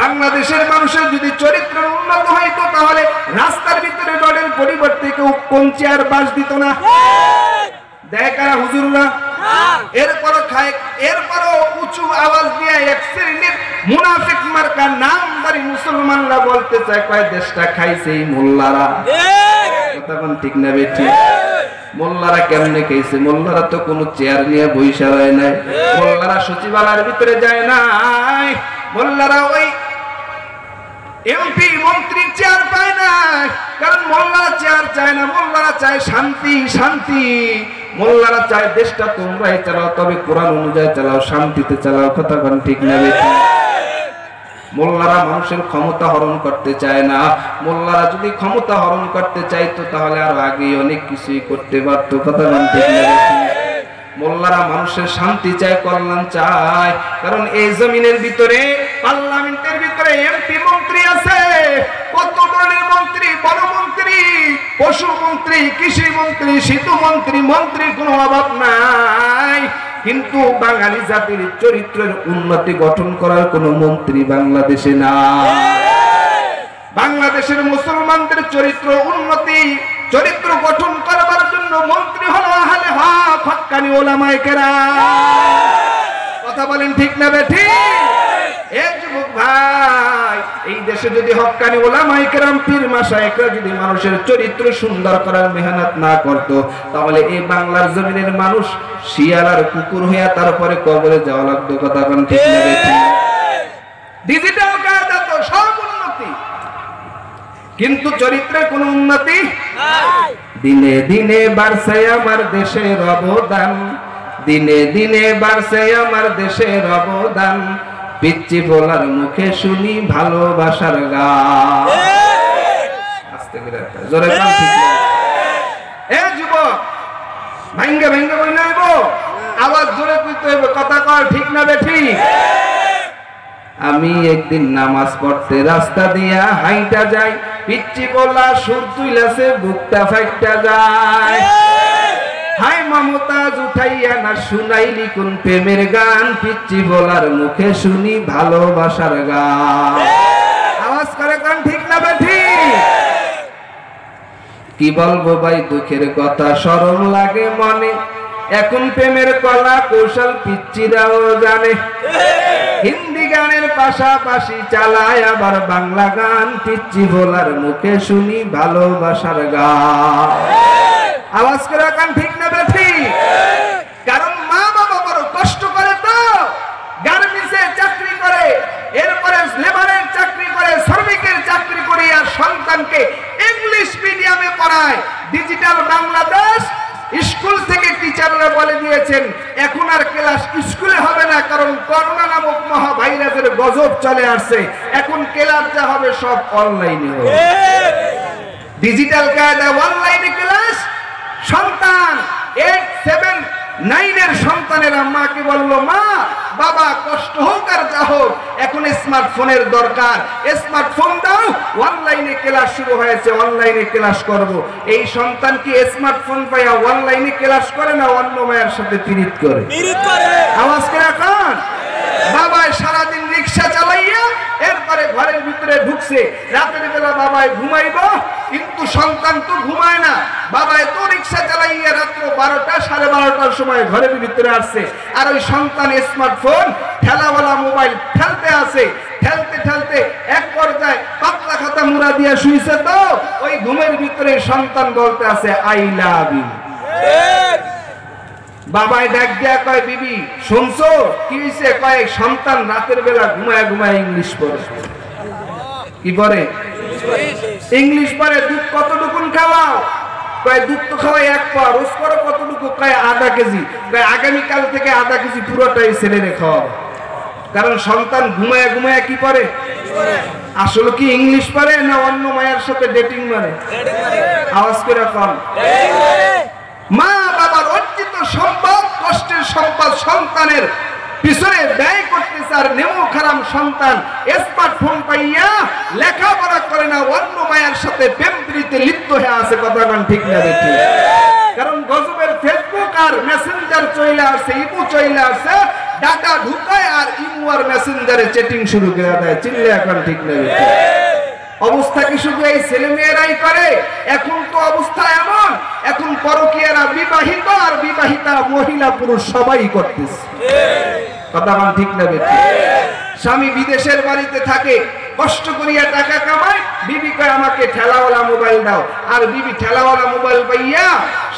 বাংলাদেশের মানুষের যদি চরিত্র উন্নত হইতো তাহলে রাস্তার ভিতরে রডের পরিবর্তে কেউ কঞ্চি আর বাস দিত না। দেখারা হুজুররা এরপরও উঁচু আওয়াজ দিয়ে এক শ্রেণীর মুনাফিক মার্কা নামদারি মুসলমানরা বলতে চায়, কয় দেশটা খাইছে এই মোল্লারা। তখন ঠিক না বেঠিক? মোল্লারা কেমনে খাইছে? মোল্লারা তো কোনো চেয়ার নিয়ে বইসা হয় নাই, মোল্লারা সচিবালয়ের ভিতরে যায় নাই, মোল্লারা ওই এমপি মন্ত্রী চেয়ার পায় না। কারণ মোল্লারা চেয়ার চায় না, মোল্লারা চায় শান্তি। মোল্লারা চায় দেশটা তোমরাই চালাও, তবে কোরআন অনুযায়ী চালাও, শান্তিতে চালাও। কথা কোন ঠিক না বেঠিক? মোল্লারা মানুষের ক্ষমতা হরণ করতে চায় না। মোল্লারা যদি ক্ষমতা হরণ করতে চাইতো তাহলে আরো আগে অনেক কিছুই করতে পারতো। কথা কোন ঠিক না বেঠিক? মোল্লারা মানুষের শান্তি চায়, কল্যাণ চায়। কারণ এই জমিনের ভিতরে পার্লামেন্টের ভিতরে এমপি মন্ত্রী আছে, কত ধরনের মন্ত্রী, বড় মন্ত্রী, পশু মন্ত্রী, কৃষি মন্ত্রী, সেতু মন্ত্রী, মন্ত্রীর কোনো অভাব নাই। কিন্তু বাঙালি জাতির চরিত্রের উন্নতি গঠন করার কোনো মন্ত্রী বাংলাদেশে নাই। বাংলাদেশের মুসলমানদের চরিত্র উন্নতি, চরিত্র গঠন করবার জন্য মন্ত্রী হলো আহলে হক, হক্কানি ওলামায়ে কেরাম। কথা বলেন ঠিক না বেঠিক? এই যুবক ভাই, এই দেশে যদি হক্কানি ওলামায়ে কেরাম, পীর মাশায়েখরা যদি মানুষের চরিত্র সুন্দর করার মেহনত না করত, তাহলে এই বাংলার জমিনের মানুষ শিয়াল আর কুকুর হইয়া তারপরে কবরে যাওয়া লাগতো। কথা বলেন ঠিক না বেঠিক? ডিজিটাল কায়দা তো সব উন্নতি, কিন্তু চরিত্রের কোন উন্নতি নাই। দিনে দিনে বাড়ছে আমার দেশের অবদান, দিনে দিনে বাড়ছে আমার দেশের অবদান, পিচ্চি বলার মুখে শুনি ভালোবাসার গান। আস্তে করে জোরে গান ঠিক না? এ যুবক, ভাঙ্গা বই নাইব, আওয়াজ জোরে কইতে হবে। কথা কর ঠিক না বেঠিক? আমি একদিন নামাজ পড়তে রাস্তা দিয়া হাইটা যাই, পিচ্চি বলা সুর তুইলাছে, বুকটা ফাইটা যায়। হাই মমতাজ উঠাইয়া না শুনাইলি কোন প্রেমের গান, পিচ্চি বলার মুখে শুনি ভালোবাসার গান। আওয়াজ করে গান ঠিক না বেঠিক? কি বলবো ভাই দুঃখের কথা, শরম লাগে মনে, এখন প্রেমের কলা কৌশল পিচ্চিরাও জানে। হিন্দি গানের পাশাপাশি চালায় আবার বাংলা গান, পিচ্চি বলার মুখে শুনি ভালোবাসার গান। আওয়াজ করে গান ঠিক না বেঠিক? কারণ মা বাবা বড় কষ্ট করে, তো গার্মেন্টসে চাকরি করে, এরপরে লেবারের চাকরি করে, শ্রমিকের চাকরি করে, আর সন্তানকে ইংলিশ মিডিয়ামে পড়ায়। ডিজিটাল বাংলাদেশ স্কুল থেকে টিচাররা বলে দিয়েছেন এখন আর ক্লাস স্কুলে হবে না, কারণ করোনা নামক মহাভাইরাসের গজব চলে আসছে। এখন ক্লাস যা হবে সব অনলাইনে হবে। ডিজিটাল কায়দা অনলাইনে ক্লাস। সন্তান 8, 7, 9 এর সন্তানেরা মাকে বলল, মা বাবা কষ্ট হোক আর যা হোক এখন স্মার্টফোনের দরকার, স্মার্টফোন দাও, অনলাইনে ক্লাস শুরু হয়েছে, অনলাইনে ক্লাস করব। এই সন্তান কি স্মার্টফোন পাইয়া অনলাইনে ক্লাস করে না অন্য মায়ের সাথে পীড়িত করে? আওয়াজ করে এখন বাবাই সারাদিন রিক্সা চালাইয়া এরপরে ঘরের ভিতরে ঢুকছে, রাতের বেলা বাবাই ঘুমাইব, কিন্তু সন্তান তো ঘুমায় না। বাবাই তো রিক্সা চালাইয়া রাত্র 12টা 12:30টার সময় ঘরের ভিতরে আসছে, আর ওই সন্তান স্মার্টফোন ঠেলাওয়ালা মোবাইল ঠেলতে আছে। ঠেলতে ঠেলতে এক পর্যায়ে পাতলা খাতা মুড়া দিয়া শুইছে, তো ওই ঘুমের ভিতরে সন্তান বলতে আছে আই লাভ ইউ। বাবাই ডাক দিয়া কয়, বিবি শুনছো কি হইছে? কয় সন্তান রাতের বেলা ঘুমায় ঘুমায় ইংলিশ পড়ে। কি পড়ে? ইংলিশ পড়ে। দুধ কতটুকুন খাওয়াও? কয় দুধ তো খাওয়াই 1 পা। রোজ করো কতটুকু? কয় আধা কেজি। কয় আগামীকাল থেকে আধা কেজি পুরোটাই ছেলেরে খাওয়াবো। কারণ সন্তান ঘুমায় ঘুমায় কি পড়ে? আসলে কি ইংলিশ পড়ে না অন্য মায়ের সাথে ডেটিং মারে? আওয়াজ করে কম। মা বাবার অর্জিত সম্পদ, কষ্টের সম্পদ সন্তানের পিছনে ব্যয় করতেছে, আর নেমো খারাম সন্তান স্মার্টফোন পাইয়া লেখাপড়া করে না, অন্য মায়ের সাথে প্রেম প্রীতিতে লিপ্ত হয়ে আছে। কথা বলেন ঠিক না বেঠিক? কারণ গজবের ফেসবুক আর মেসেঞ্জার চলে আসছে, ইমো চলে আসছে, ডাটা ঢুকায় আর ইমো আর মেসেঞ্জারে চ্যাটিং শুরু করে দেয়। চিনলে এখন ঠিক না বেঠিক? অবস্থা কি শুধু এই ছেলে মেয়েরাই করে? এখন তো অবস্থা এমন, এখন পরকীয়ারা বিবাহিত আর বিবাহিতা মহিলা পুরুষ সবাই করতেছে। কথা বলেন ঠিক না বেঠিক? স্বামী বিদেশের বাড়িতে থাকে, কষ্ট করিয়া টাকা কামায়, বিবি কয় আমাকে ঠেলাওয়ালা মোবাইল দাও, আর বিবি ঠেলাওয়ালা মোবাইল পাইয়া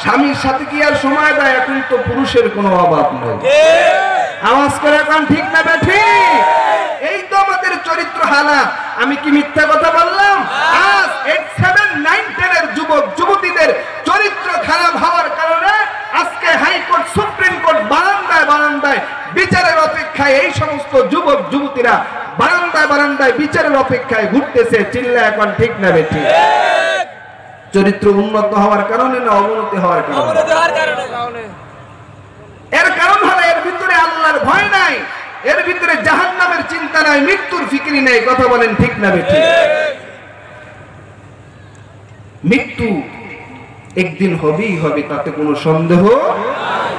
স্বামীর সাথে কি আর সময় দেয়? এখন তো পুরুষের কোনো অভাব নেই। আওয়াজ করে এখন ঠিক না বেঠিক? এই তো আমাদের চরিত্র হালাত। আমি কি মিথ্যা কথা বললাম? আজ 8, 7, 9, 10 এর যুবক যুবতীদের চরিত্র খারাপ হওয়ার কারণে আজকে হাইকোর্ট, সুপ্রিম কোর্ট বারান্দায় বারান্দায় বিচারের অপেক্ষায় এই সমস্ত যুবক যুবতীরা বারান্দায় বারান্দায় বিচারের অপেক্ষায় ঘুরতেছে। চিল্লা এখন ঠিক না বেঠিক? চরিত্র উন্নত হওয়ার কারণে না অবনতি হওয়ার কারণে? এর কারণ হলো এর ভিতরে আল্লাহর ভয় নাই, এর ভিতরে জাহান্নামের চিন্তা নাই, মৃত্যুর ফিকিরি নাই। কথা বলেন ঠিক না বেঠিক? মৃত্যু একদিন হবেই হবে, তাতে কোনো সন্দেহ নাই।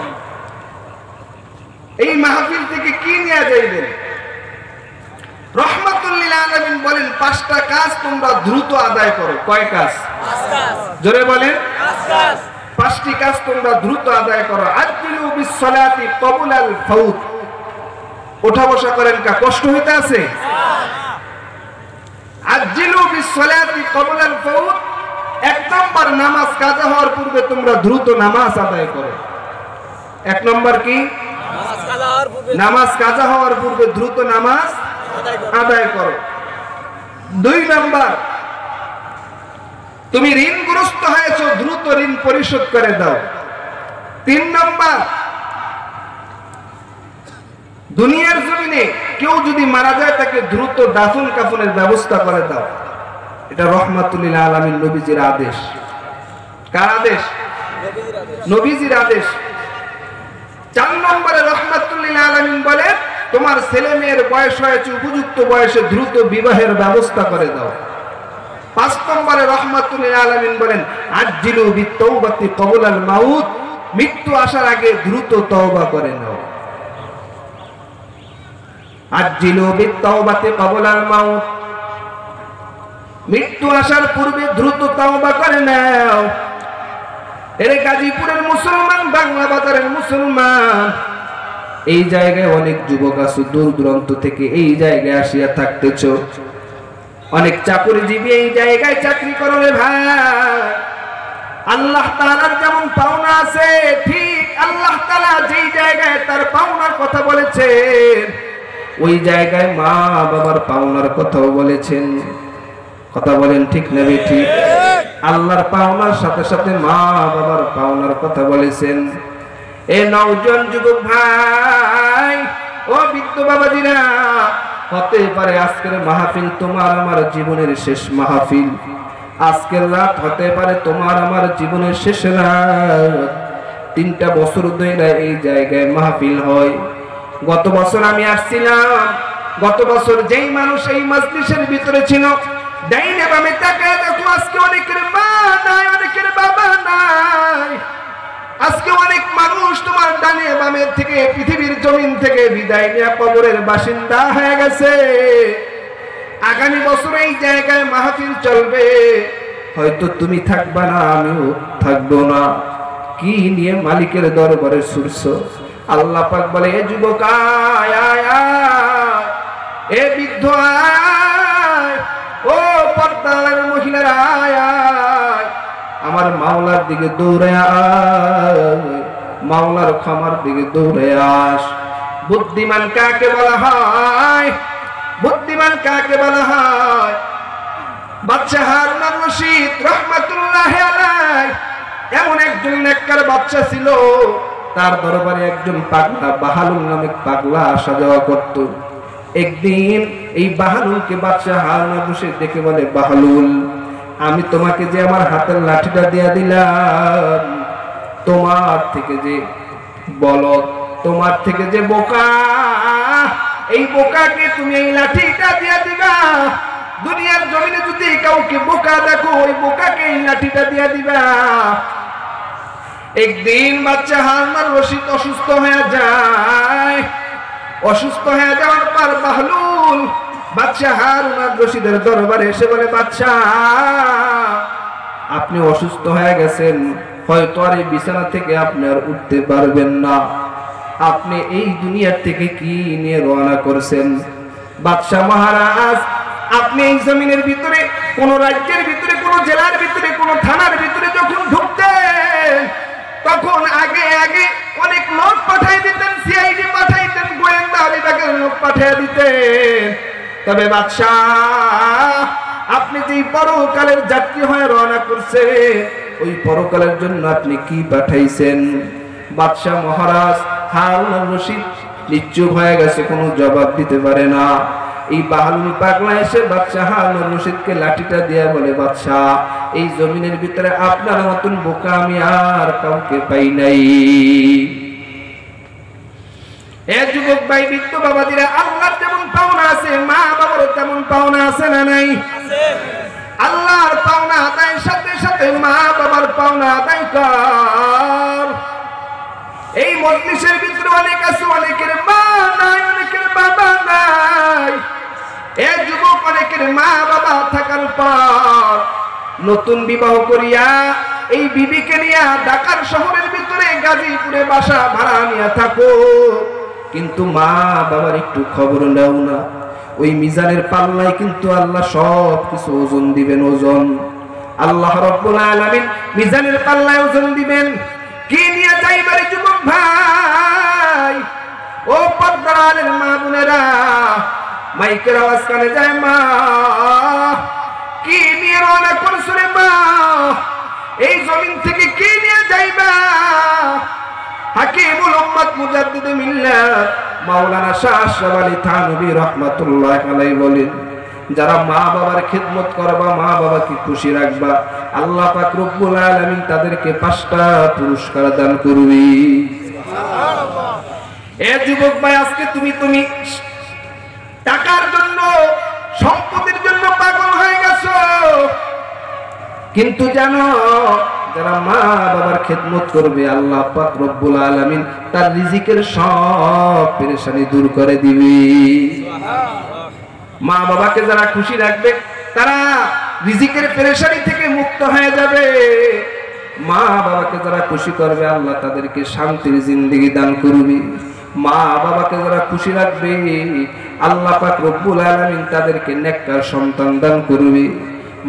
এই মাহফিল থেকে কি নিয়ে যাইবেন? রহমাতুল লিল আলামিন বলেন 5টা কাজ তোমরা দ্রুত আদায় করো। কয় কাজ? 5 কাজ। জোরে বলেন 5 কাজ। 5টি কাজ তোমরা দ্রুত আদায় করো। আজ্জিলু বিস সালাতি ক্বাবলাল ফাউত। ওঠা বসা করেন কা কষ্ট হইতে আছে? আজ্জিলু বিস সালাতি ক্বাবলাল ফাউত। 1 নম্বর, নামাজ কাজা হওয়ার পূর্বে তোমরা দ্রুত নামাজ আদায় করো। 1 নম্বর কি? নামাজ কাজা হওয়ার পূর্বে দ্রুত নামাজ আদায় করো। 2 নম্বর, তুমি ঋণগ্রস্ত হয়েছো, দ্রুত ঋণ পরিশোধ করে দাও। 3 নম্বর, দুনিয়ার জমিনে কেউ যদি মারা যায় তাকে দ্রুত দাফন কাফনের ব্যবস্থা করে দাও। এটা রহমাতুল লিল আলামিন নবীজির আদেশ। কার আদেশ? নবীজির আদেশ। 4 নম্বরে রহমাতুল লিল আলামিন বলেন তোমার ছেলে মেয়ের বয়স হয়েছে, উপযুক্ত বয়সে দ্রুত বিবাহের ব্যবস্থা করে দাও। 5 নম্বরে রহমাতুল লিল আলামিন বলেন আজ্জিলু বিত তাওবাতি ক্বাবলাল মাউত। মৃত্যু আসার আগে দ্রুত তওবা করে নাও। আজ্জিলু বিত তাওবাতি ক্বাবলাল মাউত। মৃত্যু আসার পূর্বে দ্রুত তওবা করে নাও। এর গাজীপুরের মুসলমান, বাংলা বাজারের মুসলমান, এই জায়গায় অনেক যুবক আছে দূর দূরান্ত থেকে এই জায়গায় আসিয়া থাকতেছ। অনেক চাকরিজীবী এই জায়গায় চাকরি করো রে ভাই। আল্লাহ তাআলার যেমন পাওনা আছে, ঠিক আল্লাহ তাআলা যেই জায়গায় তার পাওনার কথা বলেছেন ওই জায়গায় মা বাবার পাওনার কথাও বলেছেন। কথা বলেন ঠিক না বেঠিক? আল্লাহর পাওনার সাথে সাথে মা বাবার পাওনার কথা বলেছেন। এ নওজোয়ান যুবক ভাই, ও বৃদ্ধ বাবাজিরা, হতে পারে আজকের মাহফিল তোমার আমার জীবনের শেষ মাহফিল। আজকের রাত হতে পারে তোমার আমার জীবনের শেষ রাত। 3টা বছর ধরে এই জায়গায় মাহফিল হয়। গত বছর আমি আসছিলাম, গত বছর যেই মানুষ এই মজলিসের ভিতরে ছিল, ডাইনে বামে তাকায় দেখো আজকে অনেকের মা নাই, অনেকের বাবা নাই। আজকে অনেক মানুষ তোমার ডানে বামে থেকে পৃথিবীর জমিন থেকে বিদায় নিয়ে কবরের বাসিন্দা হয়ে গেছে। আগামী বছর এই জায়গায় মাহফিল চলবে, হয়তো তুমি থাকবা না, আমিও থাকবো না। কি নিয়ে মালিকের দরবারে ছুটছ? আল্লাহ পাক বলে, এ যুবক আয় আয় আয়, এ বৃদ্ধ আয়, ও পর্দার মহিলারা আয় আয়, আমার মাওলার দিকে দৌড়ে আয়, মাওলার ক্ষমার দিকে দৌড়ে আস। বুদ্ধিমান কাকে বলা হয়? বুদ্ধিমান কাকে বলা হয়? বাদশা হারুন আর রশিদ রাহমাতুল্লাহি আলাইহি এমন একজন নেককার বাদশা ছিল, তার দরবারে একজন পাগলা বাহালুল নামক পাগলা আসা যাওয়া করত। একদিন এই বাহালুলকে বাদশা হারুন আর রশিদ দেখে বলে, বাহালুল, আমি তোমাকে যে আমার হাতের লাঠিটা দিয়া দিলাম, তোমার থেকে যে বলদ, তোমার থেকে যে বোকা, এই বোকাকে তুমি এই লাঠিটা দিয়া দিবা। দুনিয়ার জমিনে যদি কাউকে বোকা দেখো, ওই বোকাকে এই লাঠিটা দিয়া দিবা। একদিন বাদশা হারুন আর রশিদ অসুস্থ হয়ে যায়। অসুস্থ হয়ে যাওয়ার পর বাহলুল বাদশা হারুন আর রশিদের দরবারে এসে বলে, বাদশা, আপনি অসুস্থ হয়ে গেছেন, হয়তো আর এই বিছানা থেকে আপনি আর উঠতে পারবেন না। আপনি এই দুনিয়ার থেকে কি নিয়ে রওনা করছেন? বাদশা মহারাজ, আপনি এই জমিনের ভিতরে, কোন রাজ্যের ভিতরে, কোন জেলার ভিতরে, কোন থানার ভিতরে যখন ঢুকতেন, তখন আগে আগে অনেক লোক পাঠাই দিতেন, সিআইডি পাঠাইতেন, গোয়েন্দা বিভাগের লোক পাঠিয়ে দিতেন। তবে বাদশা, আপনি যে পরকালের যাত্রী হয়ে রওনা করছে, ওই পরকালের জন্য আপনি কি পাঠাইছেন? বাদশা মহারাজ হারুন আর রশিদ নিশ্চুপ হয়ে গেছে, কোনো জবাব দিতে পারে না। এই বাহালুল পাগলা এসে বাদশা হারুন আর রশিদকে লাঠিটা দিয়া বলে, বাদশা, এই জমিনের ভিতরে আপনার মতন বোকা আমি আর কাউকে পাই নাই। এ যুবক ভাই, বৃদ্ধ বাবাজিরা, আল্লাহর যেমন পাওনা আছে, মা বাবার তেমন পাওনা আছে না নাই? আল্লাহর পাওনা আদায়ের সাথে সাথে মা বাবার পাওনা আদায় কর। এই মজলিসের ভিতরে অনেক আছে, অনেকের মা নাই, অনেকের বাবা নাই। এ যুবক, অনেকের মা বাবা থাকার পর নতুন বিবাহ করিয়া এই বিবিকে নিয়ে ঢাকার শহরের ভিতরে গাজীপুরে বাসা ভাড়া নিয়ে থাকো, কিন্তু মা বাবার একটু খবর নাও না। ওই মিজানের পাল্লায় কিন্তু আল্লাহ সব কিছু ওজন দিবেন, ওজন। আল্লাহ রাব্বুল আলামিন মিজানের পাল্লায় ওজন দিবেন। কি নিয়ে যাইবারে যুবক ভাই, ও পর্দার আলের মা বোনেরা, মাইকের আওয়াজ কানে যায়, মা কি নিয়ে রওনা করছো রে মা? এই জমিন থেকে কি নিয়ে যাইবা? হাকিমুল উম্মত মুজাদ্দিদে মিল্লাত মাওলানা শাহ আশরাফ আলী থানভী রাহমাতুল্লাহি আলাইহি বলেন, যারা মা বাবার খিদমত করবা, মা বাবাকে খুশি রাখবা, আল্লাহ পাক রব্বুল আলামিন তাদেরকে 5টা পুরস্কার দান করবে। সুবহানাল্লাহ। এ যুবক ভাই, আজকে তুমি টাকার জন্য, সম্পদের জন্য পাগল হয়ে গেছো, কিন্তু জানো, যারা মা বাবার খিদমত করবে, আল্লাহ পাক রব্বুল আলামিন তার রিজিকের সব পেরেশানি দূর করে দিবে। সুবহানাল্লাহ। মা বাবাকে যারা খুশি রাখবে, তারা রিজিকের পেরেশানি থেকে মুক্ত হয়ে যাবে। মা বাবাকে যারা খুশি করবে, আল্লাহ তাদেরকে শান্তির জিন্দেগি দান করবে। মা বাবাকে যারা খুশি রাখবে, আল্লাহ পাক রব্বুল আলামিন তাদেরকে নেককার সন্তান দান করবে।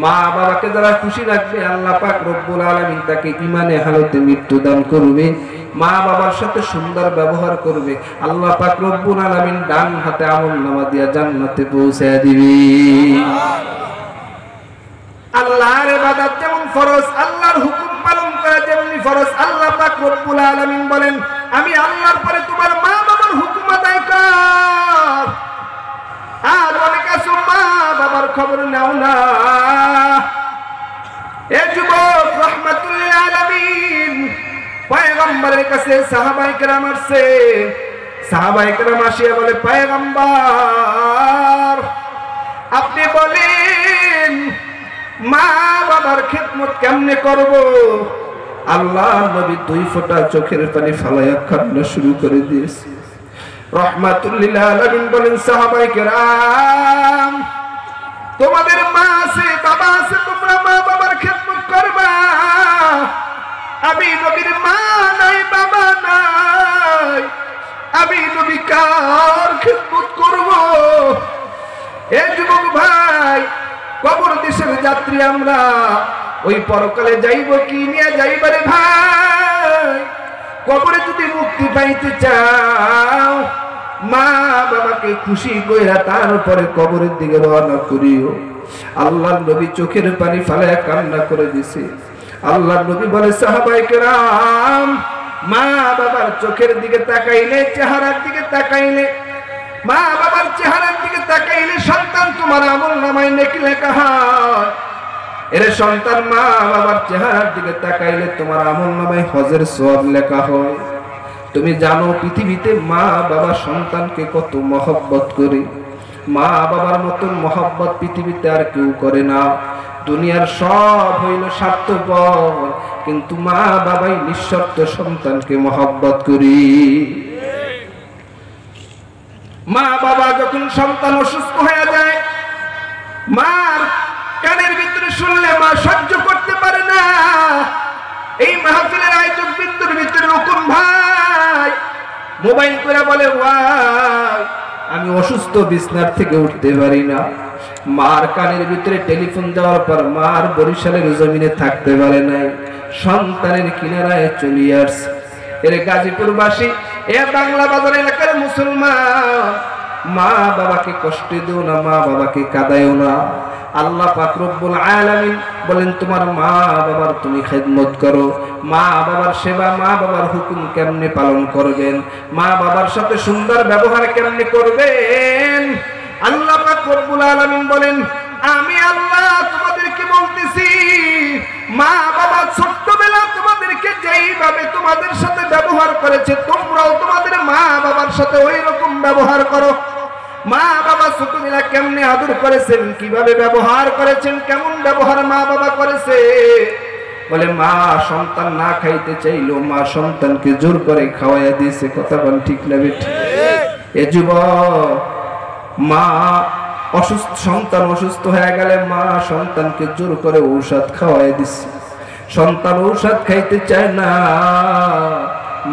মা বাবাকে যারা খুশি রাখবে, আল্লাহ পাক রব্বুল আলামিন তাকে ঈমানে হালতে মৃত্যু দান করবে। মা বাবার সাথে সুন্দর ব্যবহার করবে, আল্লাহ পাক রব্বুল আলামিন ডান হাতে আমলনামা দিয়া জান্নাতে পৌঁছায় দিবে। আল্লাহর ইবাদত যেমন ফরজ, আল্লাহর হুকুম পালন করা যেমনি ফরজ। আল্লাহ পাক রব্বুল আলামিন বলেন, আমি আল্লাহর পরে তোমার মা বাবার হুকুম আদায় কর। আর অনেক আছে মা বাবার খবর নাও না, এ যুবক, রাহমাতুল লিল আলামিন পয়গম্বরের কাছে সাহাবায়ে কেরাম আসছে। সাহাবায়ে কেরাম আসিয়া বলে, পয়গম্বর আপনি বলেন মা বাবার খেদমত কেমনে করব? আল্লাহ নবী 2 ফোঁটা চোখের পানি ফালাইয়া কান্না শুরু করে দিয়েছে। রাহমাতুল লিল আলামিন বলেন, সাহাবায়ে কেরাম তোমাদের মা আছে, বাবা আছে, তোমরা মা বাবার খেদমত করবা। আমি নবীর মা নাই, বাবা নাই, আমি নবী কার খেদমত করব? এ যুবক ভাই, কবর দেশের যাত্রী আমরা, ওই পরকালে যাইব কি নিয়ে যাইবারে ভাই? কবরে যদি মুক্তি পাইতে চাও, মা বাবাকে খুশি কইরা তারপরে কবরের দিকে রওনা করিও। আল্লাহর নবী চোখের পানি ফালায়া কান্না করে দিছে। আল্লাহর নবী বলে, সাহাবায়ে কেরাম মা বাবার চোখের দিকে তাকাইলে, চেহারার দিকে তাকাইলে, মা বাবার চেহারার দিকে তাকাইলে সন্তান তোমার আমলনামায় নেকি লেখা হয়। এর সন্তান মা বাবার চেহারার দিকে তাকাইলে তোমার আমলনামায় হজের সওয়াব লেখা হয়। তুমি জানো পৃথিবীতে মা বাবা সন্তানকে কত মহব্বত করে? মা বাবার মতন মহব্বত পৃথিবীতে আর কেউ করে না। দুনিয়ার সব হইল স্বার্থপর, কিন্তু মা বাবাই নিঃশর্ত সন্তানকে মহব্বত করি। মা বাবা যখন সন্তান অসুস্থ হয়ে যায়, মার কানের ভিতরে শুনলে মা সহ্য করতে পারে না। এই মাহফিলের আয়োজক বিন্দুর ভিতরে রকম ভাই মোবাইল করে বলে, ওয়াই আমি অসুস্থ, বিছনার থেকে উঠতে পারি না। মার কানের ভিতরে টেলিফোন দেওয়ার পর মার বরিশালের জমিনে থাকতে পারে নাই, সন্তানের কিনারায় চলে আসছে। এর গাজীপুরবাসী, এ বাংলা বাজার এলাকার মুসলমান, মা বাবাকে কষ্ট দিও না, মা বাবাকে কাঁদাইও না। আল্লাহ পাক রব্বুল আলামিন বলেন, তোমার মা বাবার তুমি খেদমত করো। মা বাবার সেবা, মা বাবার হুকুম কেমনে পালন করবেন, মা বাবার সাথে সুন্দর ব্যবহার কেমনে করবেন। আল্লাহ পাক রব্বুল আলামিন বলেন, আমি আল্লাহ তোমাদেরকে বলতেছি, মা বাবা ছোট্টবেলা তোমাদেরকে যেইভাবে তোমাদের সাথে ব্যবহার করেছে, তোমরাও তোমাদের মা বাবার সাথে ওই রকম ব্যবহার করো। মা বাবা ছোটবেলা কেমনে আদর করেছেন, কিভাবে ব্যবহার করেছেন, কেমন ব্যবহার মা বাবা করেছে। বলে মা সন্তান না খাইতে চাইলো, মা সন্তানকে জোর করে খাওয়াইয়া দিয়েছে। কথা বল ঠিক না বেঠিক? এ যুবক, মা অসুস্থ, সন্তান অসুস্থ হয়ে গেলে মা সন্তানকে জোর করে ঔষধ খাওয়াই দিচ্ছে। সন্তান ঔষধ খাইতে চায় না,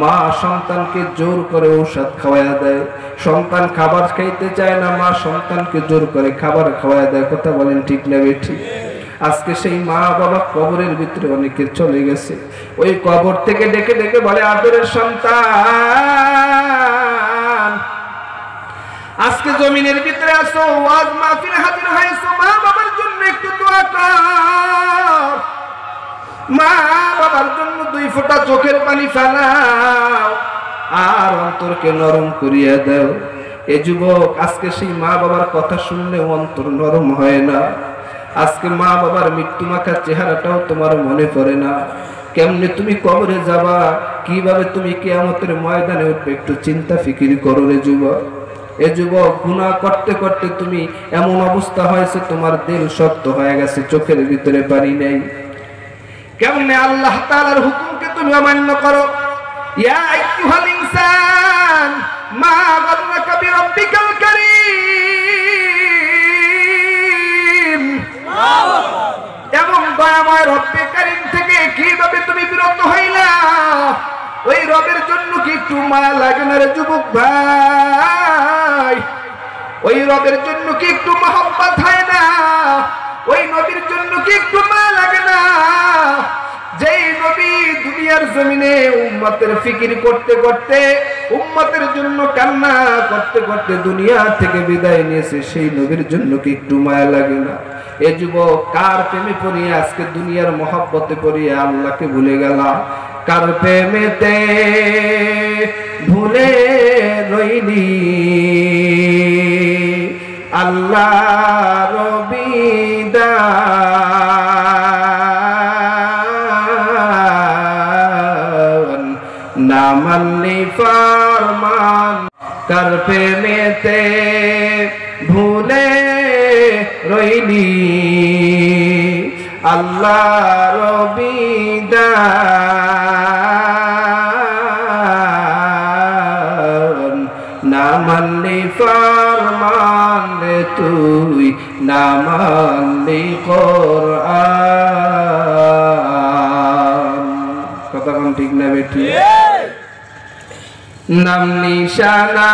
মা সন্তানকে জোর করে ঔষধ খাওয়াইয়া দেয়। সন্তান খাবার খাইতে চায় না, মা সন্তানকে জোর করে খাবার খাওয়াইয়া দেয়। কথা বলেন ঠিক না বেঠিক? আজকে সেই মা বাবা কবরের ভিতরে অনেকে চলে গেছে। ওই কবর থেকে ডেকে ডেকে বলে, আদরের সন্তান আজকে জমিনের ভিতরে আসো, ওয়াজ মাহফিলে হাজির হয়েছো, মা বাবার জন্য একটু দোয়া কর। মা বাবার জন্য 2 ফোঁটা চোখের পানি ফেলাও, আর অন্তরকে নরম করিয়া দাও। এ যুবক, আজকে সেই মা বাবার কথা শুনলে অন্তর নরম হয় না। আজকে মা বাবার মৃত্যু মাখা চেহারাটাও তোমার মনে পড়ে না। কেমনে তুমি কবরে যাবা, কিভাবে তুমি কিয়ামতের ময়দানে উঠবে, একটু চিন্তা ফিকির করো রে যুবক। এ যুবক, গুনাহ করতে করতে তুমি এমন অবস্থা হয়েছে, তোমার দিল শক্ত হয়ে গেছে, চোখের ভিতরে পানি নেই। কেমনে আল্লাহ তাআলার হুকুমকে তুমি অমান্য করো। ইয়া আইয়ুহাল ইনসান মা গাররাকা বিরাব্বিকাল কারীম, এমন দয়াময় রব্বে কারীম থেকে কিভাবে তুমি বিরত হইলা? ওই রবের জন্য কি একটু মায়া লাগে না রে যুবক ভাই? ওই রবের জন্য কি একটু মহব্বত হয় না? ওই নবীর জন্য কি একটু মায়া লাগে না? যেই নবী দুনিয়ার জমিনে উম্মতের ফিকির করতে করতে, উম্মতের জন্য কান্না করতে করতে দুনিয়া থেকে বিদায় নিয়েছে, সেই নবীর জন্য কি একটু মায়া লাগে না? এ যুবক, কার প্রেমে পড়িয়ে আজকে দুনিয়ার মহব্বতে পড়িয়ে আল্লাহকে ভুলে গেলা? কার প্রেমেতে ভুলে রইলি আল্লাহ রবিদা ফরমান কার প্রেমেতে ভুলে রইলি আল্লাহর বিধান না মানলি ফরমান রে তুই না মানলি কোরআন কথা কোন ঠিক না বেটি নাম নিশানা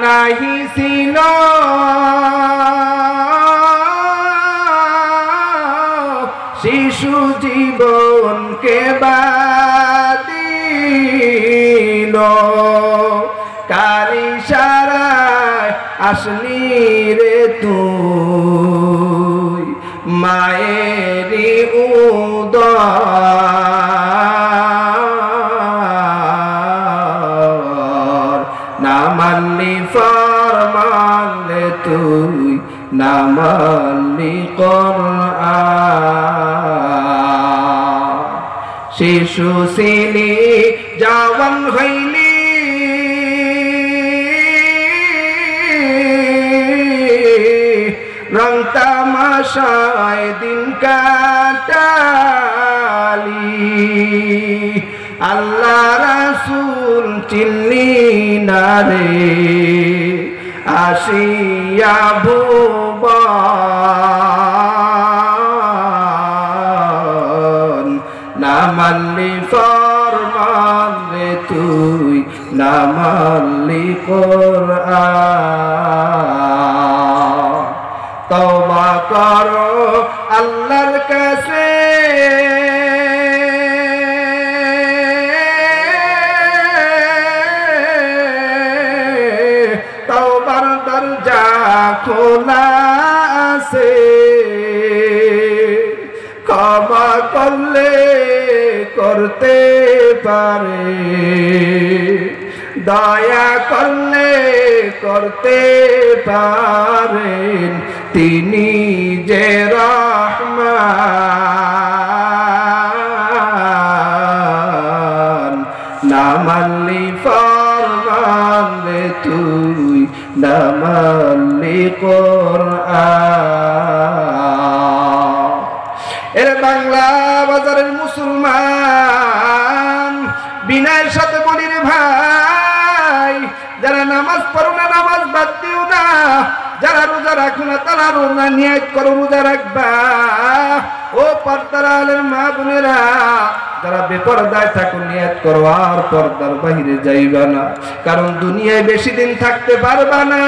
নাহি ছিল শিশু জীবনকে বাদিল কারি সারায় আসলি রে তুই মায়েরি উদর না মানলি ফরমান রে তুই না মানলি কোরআন শিশু ছিলি জওয়ান হইলি রং তামাশায় দিন কাটালি আল্লাহ রাসূল চিনলি না রে আসিয়া ভুবন না মানলি ফরমান রে তুই না মানলি কোরআন তওবা করো আল্লাহর কাছে তওবার দরজা খোলা আছে ক্ষমা করলে করতে পারে দয়া করলে করতে পারেন তিনি যে রহমান না মানলি ফরমান রে তুই না মানলি কোরআন এর বাংলা বাজারের মুসলমান বিনয়ের সাথে বলি রে ভাই যারা নামাজ পড়ো না নামাজ বাদ দিও না যারা রোজা রাখো না তারা রোজা নিয়ত করো রোজা রাখবা ও পর্দার আলের মা বোনেরা যারা বেপরদায় থাকো নিয়ত করো আর পর্দার বাহিরে যাইবা না কারণ দুনিয়ায় বেশি দিন থাকতে পারবা না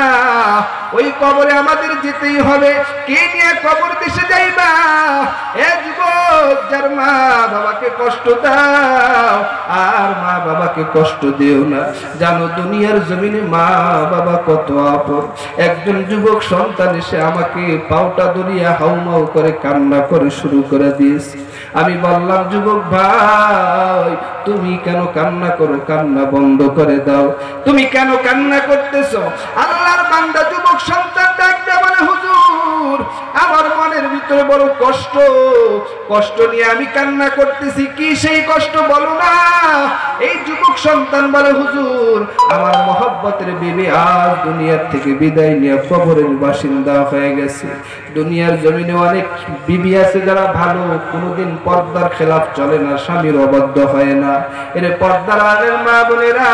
ওই কবরে আমাদের যেতেই হবে কে নিয়ে কবর দেশে যাইবা এ যুবক যার মা বাবাকে কষ্ট দাও আর মা বাবাকে কষ্ট দিও না জানো দুনিয়ার জমিনে মা বাবা কত আপন একজন যুবক সন্তান এসে আমাকে পাউটা ধরিয়া হাউমাউ করে কান্না করে শুরু করে দিয়েছে আমি বললাম যুবক ভাই তুমি কেন কান্না করো কান্না বন্ধ করে দাও তুমি কেন কান্না করতেছো আল্লাহর বান্দা যুবক সন্তান ডাকতে বলে হুজুর আমার মনের ভিতরে বড় কষ্ট কষ্ট নিয়ে আমি কান্না করতেছি কি সেই কষ্ট বলো না এই যুবক সন্তান বলে হুজুর আমার মহব্বতের বিবি আজ দুনিয়ার থেকে বিদায় নিয়ে কবরের বাসিন্দা হয়ে গেছে দুনিয়ার জমিনে অনেক বিবি আছে যারা ভালো কোনোদিন পর্দার খেলাফ চলে না স্বামীর অবাধ্য হয় না এর পর্দার আলের মা বোনেরা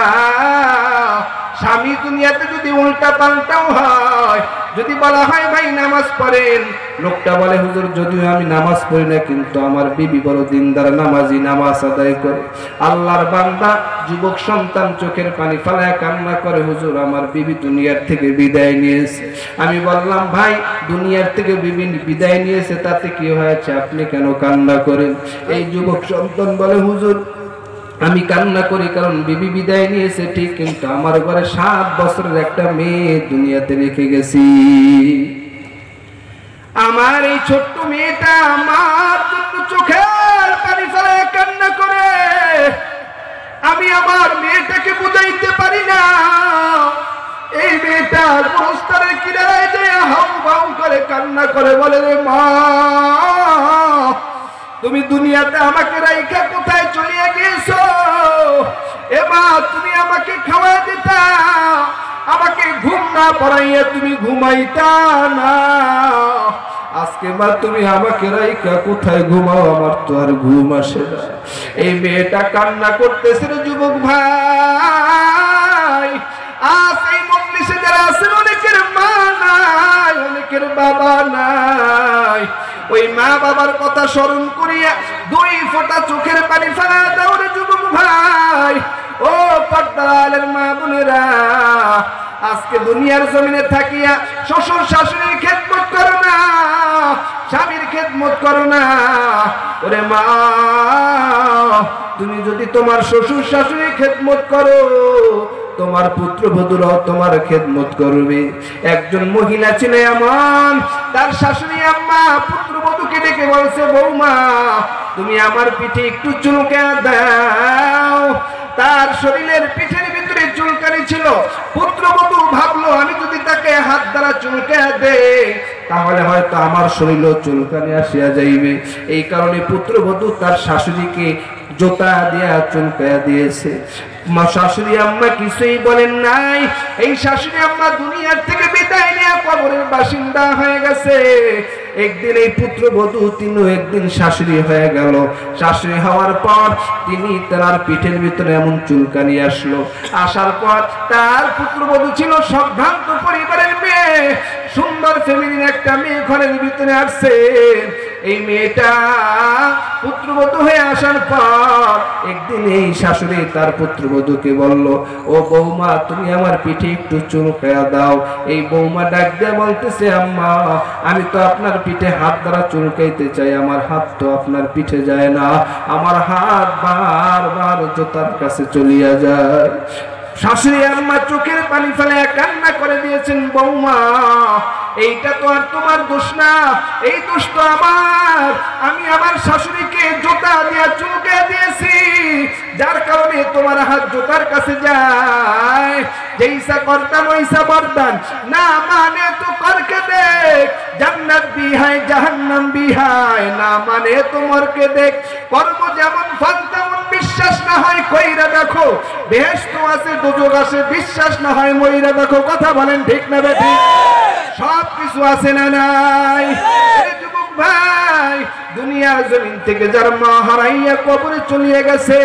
স্বামী দুনিয়াতে যদি উল্টা পাল্টাও হয় যদি বলা হয় ভাই নামাজ পড়েন লোকটা বলে হুজুর যদিও আমি নামাজ পড়ি না কিন্তু আমার বিবি বড় দিনদার নামাজি নামাজ আদায় করে আল্লাহর বান্দা যুবক সন্তান চোখের পানি ফেলায় কান্না করে হুজুর আমার বিবি দুনিয়ার থেকে বিদায় নিয়েছে আমি বললাম ভাই দুনিয়ার থেকে বিবি বিদায় নিয়েছে তাতে কি হয়েছে আপনি কেন কান্না করেন এই যুবক সন্তান বলে হুজুর আমি কান্না করি কারণ বিবি বিদায় নিয়েছে ঠিক কিন্তু আমার ঘরে 7 বছরের একটা মেয়ে দুনিয়াতে রেখে গেছি আমার এই ছোট্ট মেয়েটা আমার জন্য চোখের পানি ফেলে কান্না করে আমি আমার মেয়েটাকে বুঝাইতে পারি না এই মেয়েটা গোরস্থানের কিনারায় যায় হাউ হাউ করে কান্না করে বলে রে মা তুমি দুনিয়াতে আমাকে রাইখা কোথায় চলিয়া গেছো এবার তুমি আমাকে খাওয়াই দিতা, আমাকে ঘুম না পড়াইয়া তুমি ঘুমাইতা না। আজকে মা তুমি আমাকে রাইকা কোথায় ঘুমাও, আমার তো আর ঘুম আসে না। এই মেয়েটা কান্না করতেছে রে যুবক ভাই। আজ এই মজলিসে যারা আছেন অনেকের মা নাই, অনেকের বাবা নাই। ওই মা বাবার কথা স্মরণ করিয়া 2 ফোঁটা চোখের পানি ফেলা দাও রে যুবক ভাই। ও পর্দার মা বোনেরা, আজকে দুনিয়ার জমিনে থাকিয়া শ্বশুর শাশুড়ির খেদমত করো না, স্বামীর খেদমত করো না। ওরে মা, তুমি যদি তোমার শ্বশুর শাশুড়ির খেদমত করো, তোমার পুত্রবধূরাও তোমার খেদমত করবে। একজন মহিলা ছিল এমন, তার শাশুড়ি আম্মা পুত্রবধূকে ডেকে বলছে, বৌমা তুমি আমার পিঠে একটু চুলকে দাও। তার শরীরের পিঠের ভিতরে চুলকানি ছিল। পুত্রবধূ ভাবলো, আমি যদি তাকে হাত দ্বারা চুলকে দেই তাহলে হয়তো আমার শরীরও চুলকানি আসিয়া যাইবে। এই কারণে পুত্রবধূ তার শাশুড়িকে জোতা দিয়া চুলকায়া দিয়েছে। মা শাশুড়ি আম্মা কিছুই বলেন নাই। এই শাশুড়ি আম্মা দুনিয়ার থেকে বিদায় নিয়ে কবরের বাসিন্দা হয়ে গেছে। একদিন এই পুত্রবধূ তিনিও একদিন শাশুড়ি হয়ে গেল। শাশুড়ি হওয়ার পর তিনি তার পিঠের ভিতরে এমন চুলকানি আসলো। আসার পর তার পুত্রবধূ ছিল সম্ভ্রান্ত পরিবারের মেয়ে, সুন্দর ফ্যামিলির একটা মেয়ে ঘরের ভিতরে আসছে। এই মেয়েটা পুত্রবধূ হয়ে আসার পর একদিন এই শাশুড়ি তার পুত্রবধূকে বলল, ও বৌমা তুমি আমার পিঠে একটু চুলকায়া দাও। এই বৌমা ডাক দিয়ে বলতেছে, আম্মা আমি তো আপনার পিঠে হাত দ্বারা চুলকাইতে চাই, আমার হাত তো আপনার পিঠে যায় না, আমার হাত বারবার জোতার কাছে চলিয়া যায়। শাশুড়ি আম্মা চোখের পানি ফেলে কান্না করে দিয়েছেন, বৌমা এইটা তো আর তোমার দোষ না, এই দোষ তো আমার। আমি আমার শাশুড়িকে জোতা দিয়া চুলকে দিয়েছি, যার কারণে তোমার হাত জোতার কাছে যায়। जैसा करता वैसा बरदान ना माने तो करके देख, जन्नत भी है जहन्नम भी है, ना माने तो मर के देख। कर्म যেমন ফল তেমন বিশ্বাস না হয় কইরা দেখো, বেহেশত আছে দোজখ আছে বিশ্বাস না হয় মইরা দেখো। কথা বলেন ঠিক না বেঠিক? সব কিছু আছে না নাই? যুবক ভাই, দুনিয়ার জমিন থেকে যার মা হারাইয়া কবরে চলিয়ে গেছে,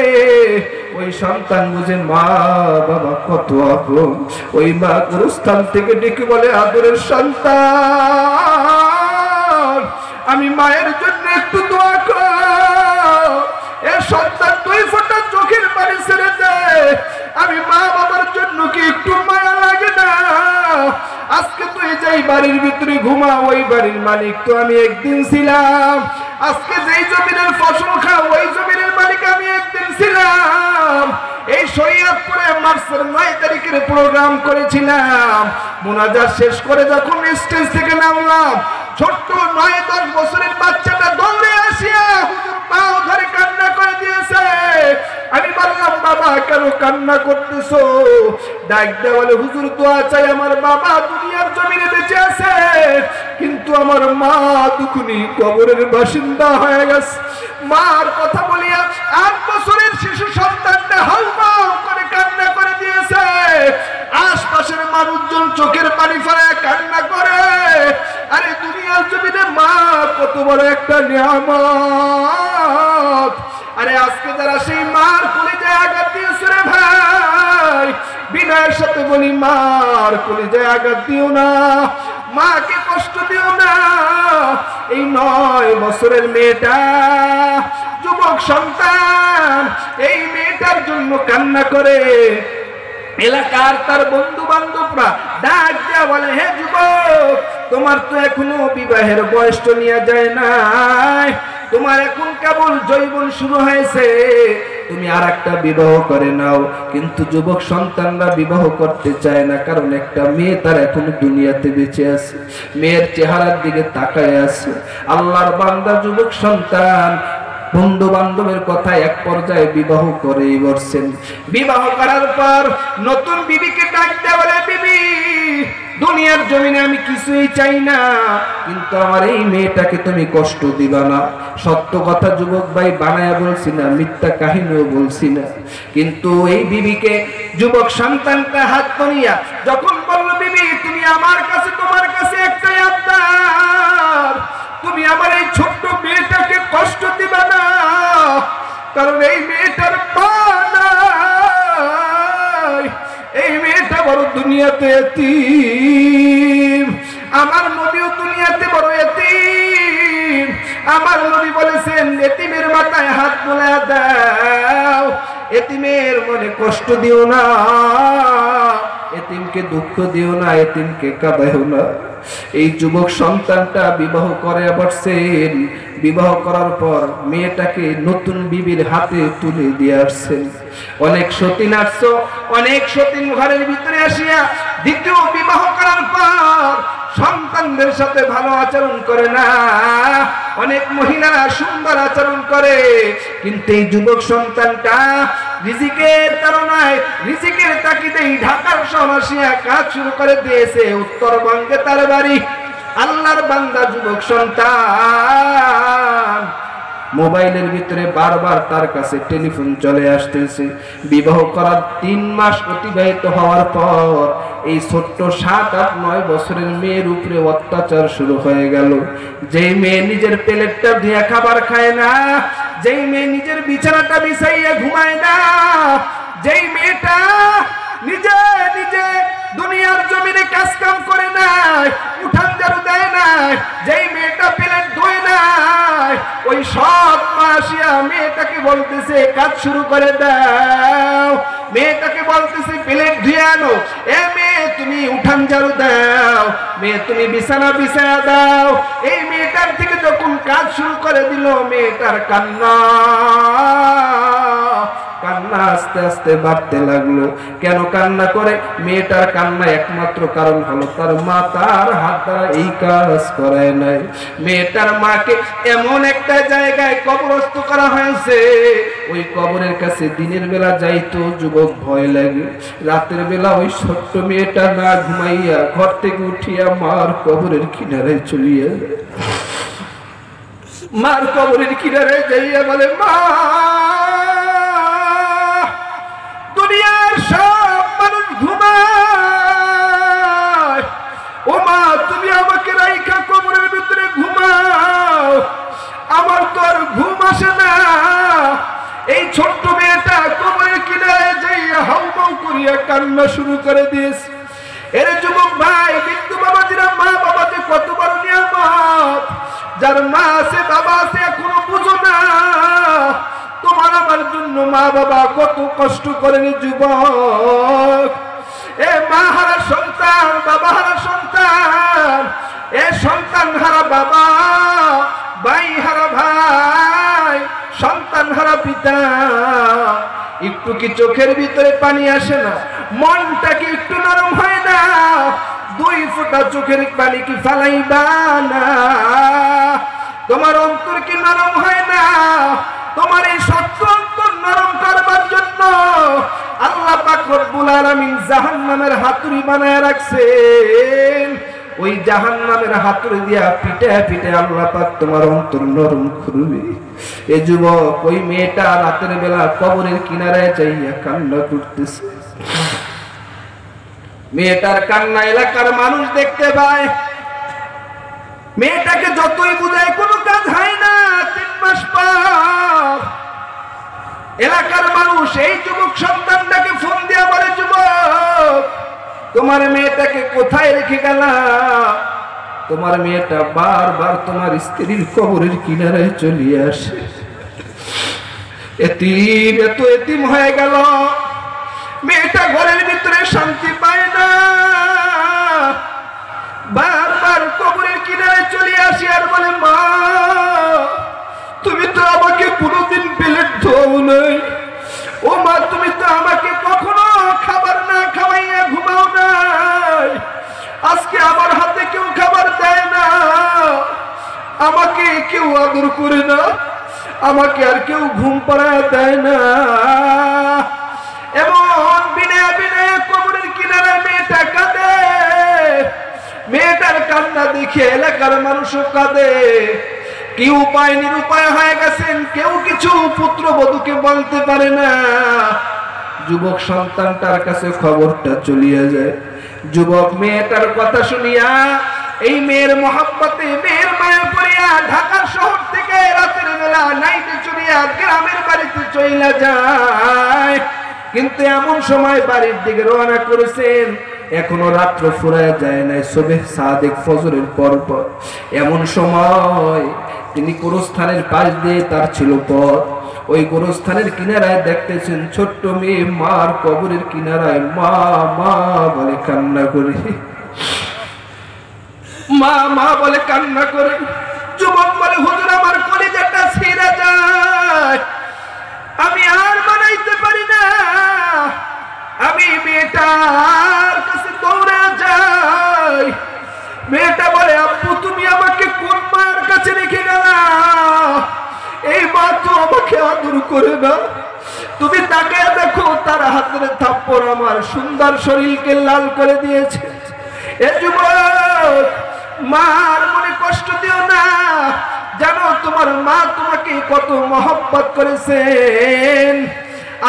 ওই সন্তান বুঝে মা বাবা কত আপন। ওই মা গুরুস্থান থেকে ডেকে বলে, আদরের সন্তান আমি মায়ের জন্য একটু দোয়া কর। এ সন্তান 2 ফোঁটা চোখের পানি ছেড়ে দে, আমি মা বাবার জন্য কি একটু মায়া লাগে না? আজকে তুই যেই বাড়ির ভিতরে ঘুমা, ওই বাড়ির মালিক তো আমি একদিন ছিলাম। আজকে যেই জমিনের ফসল খা, ওই জমিনের মালিক আমি একদিন ছিলাম। এই শরীয়তপুরে মার্চের 9 তারিখের প্রোগ্রাম করেছিলাম। মুনাজাত শেষ করে যখন স্টেজ থেকে নামলাম, ছোট্ট 9-10 বছরের বাচ্চাটা দৌড়ে আসিয়া হুজুর পাও ধরে কান্না করে দিয়েছে। আমি বললাম, বাবা কেন কান্না করতেছো? ডাক দেয়া বলে, হুজুর দোয়া চাই, আমার বাবা দুনিয়ার জমিনে বেঁচে আছে, কিন্তু আমার মা দুখুনি কবরের বাসিন্দা হয়ে গেছে। মার কথা বলিয়া 8 বছরের শিশু সন্তানটা হাউমাউ করে কান্না করে দিয়েছে। আশপাশের মানুষজন চোখের পানি ফেলে কান্না করে। আরে দুনিয়ার জমিনে মা কত বড় একটা নিয়ামত। আরে আজকে যারা সেই মার কলিজায় আঘাত দিয়েছে রে ভাই, বিনয়ের সাথে বলি, মার কলিজায় আঘাত দিও না, মাকে কষ্ট দিও না। এই 9 বছরের মেয়েটা, যুবক সন্তান, এই মেয়েটার জন্য কান্না করে। এলাকার তার বন্ধু বান্ধবরা ডাক দেয়া বলে, হে যুবক, তোমার তো এখনো বিবাহের বয়স তো নিয়ে যায় নাই, তোমার এখন কেবল যৌবন শুরু হয়েছে, তুমি আর একটা বিবাহ করে নাও। কিন্তু যুবক সন্তানরা বিবাহ করতে চায় না, কারণ একটা মেয়ে তার এখন দুনিয়াতে বেঁচে আছে, মেয়ের চেহারার দিকে তাকায় আছে। আল্লাহর বান্দা যুবক সন্তান বন্ধু বান্ধবের কথা এক পর্যায়ে বিবাহ করেই বসছেন। বিবাহ করার পর নতুন বিবিকে ডাক দেয়া বলে, বিবি দুনিয়ার জমিনে আমি কিছুই চাই না, কিন্তু আমার এই মেয়েটাকে তুমি কষ্ট দিবা না। সত্য কথা যুবক ভাই বানায়া বলছি না, মিথ্যা কাহিনীও বলছি না। কিন্তু এই বিবিকে যুবক সন্তানটা হাত ধরিয়া যখন বলল, বিবি তুমি আমার কাছে, তোমার কাছে একটাই আবদার, তুমি আমার এই ছোট্ট মেয়েটাকে কষ্ট দিবা না, কারণ এই মেয়েটার পা নাই, এই মেয়েটা বড় দুনিয়াতে এতিম, আমার নবীও দুনিয়াতে বড় এতিম। আমার নবী বলেছেন এতিমের মাথায় হাত বুলায়া দাও, এতিমের মনে কষ্ট দিও না, এতিমকে দুঃখ দিও না, এতিমকে কাঁদাইও না। এই যুবক সন্তানটা বিবাহ করে বসছেন। বিবাহ করার পর মেয়েটাকে নতুন বিবির হাতে তুলে দিয়ে আসছেন। অনেক সতীন আসছো, অনেক সতীন ঘরের ভিতরে আসিয়া দ্বিতীয় বিবাহ করার পর সন্তানদের সাথে ভালো আচরণ করে না। অনেক মহিলারা সুন্দর আচরণ করে, কিন্তু এই যুবক সন্তানটা রিজিকের তাড়নায়, রিজিকের তাগিদেই ঢাকার শহরে আসিয়া কাজ শুরু করে দিয়েছে। উত্তরবঙ্গে তার বাড়ি। আল্লাহর বান্দা যুবক সন্তান, মোবাইলের ভিতরে বারবার তার কাছে টেলিফোন চলে আসতেছে। বিবাহ করার 3 মাস অতিবাহিত হওয়ার পর এই ছোট্ট 7-8-9 বছরের মেয়ের উপরে অত্যাচার শুরু হয়ে গেল। যেই মেয়ে নিজের প্লেটটা ধুয়ে খাবার খায় না, যেই মেয়ে নিজের বিছানাটা বিছাইয়া ঘুমায় না, যেই মেয়েটা নিজে নিজে দুনিয়ার জমিনে কাজ কাম করে নাই, উঠান ঝাড়ু দেয় নাই, যেই মেয়েটা প্লেট ধোয় নাই, ওই সব মা আসিয়া মেয়েটাকে বলতেছে কাজ শুরু করে দাও, মেয়েটাকে বলতেছে প্লেট ধুয়ে আনো, এ মেয়ে তুমি উঠান ঝাড়ু দাও, মেয়ে তুমি বিছানা বিছায়া দাও। এই মেয়েটার থেকে যখন কাজ শুরু করে দিল, মেয়েটার কান্না আস্তে আস্তে বাড়তে লাগলো। কেন কান্না করে? মেয়েটার কান্না একমাত্র কারণ হলো তার মা তার হাত দ্বারা এই কাজ করায় নাই। মেয়েটার মাকে এমন একটা জায়গায় কবরস্থ করা হয়েছে, ওই কবরের কাছে দিনের বেলা যাইতো যুবক ভয় লাগে, রাতের বেলা ওই ছোট্ট মেয়েটা না ঘুমাইয়া ঘর থেকে উঠিয়া মার কবরের কিনারে চলিয়া যায়। মার কবরের কিনারে যাইয়া বলে, মা দুনিয়ার সব মানুষ ঘুমায়, ও মা তুমি আমাকে রাইখা কবরের ভিতরে ঘুমাও, আমার তো আর ঘুম আসে না। এই ছোট্ট মেয়েটা কবরের কিনারে যাইয়া হাউমাউ করিয়া কান্না শুরু করে দিয়েছে। এর যুবক ভাই, বিন্দু বাবাজিরা, মা বাবা যে কত বড় নিয়ামত, যার মা আছে বাবা আছে এখনো বুঝো না। তোমার আমার জন্য মা বাবা কত কষ্ট করেন যুবক। এ মা হারা সন্তান, বাবা হারা সন্তান, এ সন্তান হারা বাবা, ভাই হারা ভাই, সন্তান হারা পিতা, একটু কি চোখের ভিতরে পানি আসে না? মনটা কি একটু নরম হয় না? 2 ফোঁটা চোখের পানি কি ফালাইবা না? তোমার অন্তর কি নরম হয় না? তোমার এই শক্ত অন্তর নরম করবার জন্য আল্লাহ পাক রব্বুল আলামিন জাহান্নামের হাতুড়ি বানায় রাখছেন। ওই জাহান্নামের হাতুড়ি দিয়া পিটে পিটে আল্লাহ পাক তোমার অন্তর নরম করবে। এ যুবক, ওই মেয়েটা রাতের বেলা কবরের কিনারায় যাইয়া কান্না করতেছে। মেয়েটার কান্না এলাকার মানুষ দেখতে পায়। মেয়েটাকে যতই বুঝায় কোনো কাজ হয় না। 3 মাস পর এলাকার মানুষ এই যুবক সন্তানটাকে ফোন দিয়া বলে, যুবক তোমার মেয়েটাকে কোথায় রেখে গেলা? তোমার মেয়েটা বারবার তোমার স্ত্রীর কবরের কিনারায় চলিয়ে আসে। এতিম, এত এতিম হয়ে গেল, মেয়েটা ঘরের ভিতরে শান্তি পায় না, বারবার কবরের কিনারে চলে আসি আর বলে, মা তুমি তো আমাকে কোনোদিন প্লেট ধোও নাই, ও মা তুমি তো আমাকে কখনো খাবার না খাওয়াইয়া ঘুমাও নাই, আজকে আমার হাতে কেউ খাবার দেয় না, আমাকে কেউ আদর করে না, আমাকে আর কেউ ঘুম পাড়ায় দেয় না। এমন বিনয় বিনয় কবরের কিনারে মেয়েটা কাঁদে, মেয়েটার কান্না দেখে এলাকার মানুষও কাঁদে। কি উপায় নিরুপায় হয়ে গেছেন, কেউ কিছু পুত্রবধূকে বলতে পারে না। যুবক সন্তানটার কাছে খবরটা চলিয়া যায়। যুবক মেয়েটার কথা শুনিয়া, এই মেয়ের মহব্বতে মেয়ের মায়া পড়িয়া ঢাকার শহর থেকে রাতের বেলা নাইটে চড়িয়া গ্রামের বাড়িতে চইলা যায়। কিন্তু এমন সময় বাড়ির দিকে রওনা করেছেন, এখনো রাত্র ফুরায় যায় নাই, সুবহ সাদেক ফজরের পর পর। এমন সময় তিনি গোরস্থানের পাশ দিয়ে তার ছিল পথ। ওই গোরস্থানের কিনারায় দেখতেছেন ছোট্ট মেয়ে মার কবরের কিনারায় মা মা বলে কান্না করে, মা মা বলে কান্না করে। যুবক বলে, হুজুর আমার কলিজাটা ছিঁড়ে যায়, আমি আর মানাইতে পারি না। আমি মেয়েটার কাছে দৌড়ে যাই। মেয়েটা বলে, আব্বু তুমি আমাকে কোন মায়ের কাছে রেখে গেলা? এই মা তো আমাকে আদর করে না। তুমি তাকে দেখো, তার হাতের থাপ্পড় আমার সুন্দর শরীরকে লাল করে দিয়েছে। এ যুবক, মার মনে কষ্ট দিও না, জানো তোমার মা তোমাকে কত মহব্বত করেছেন।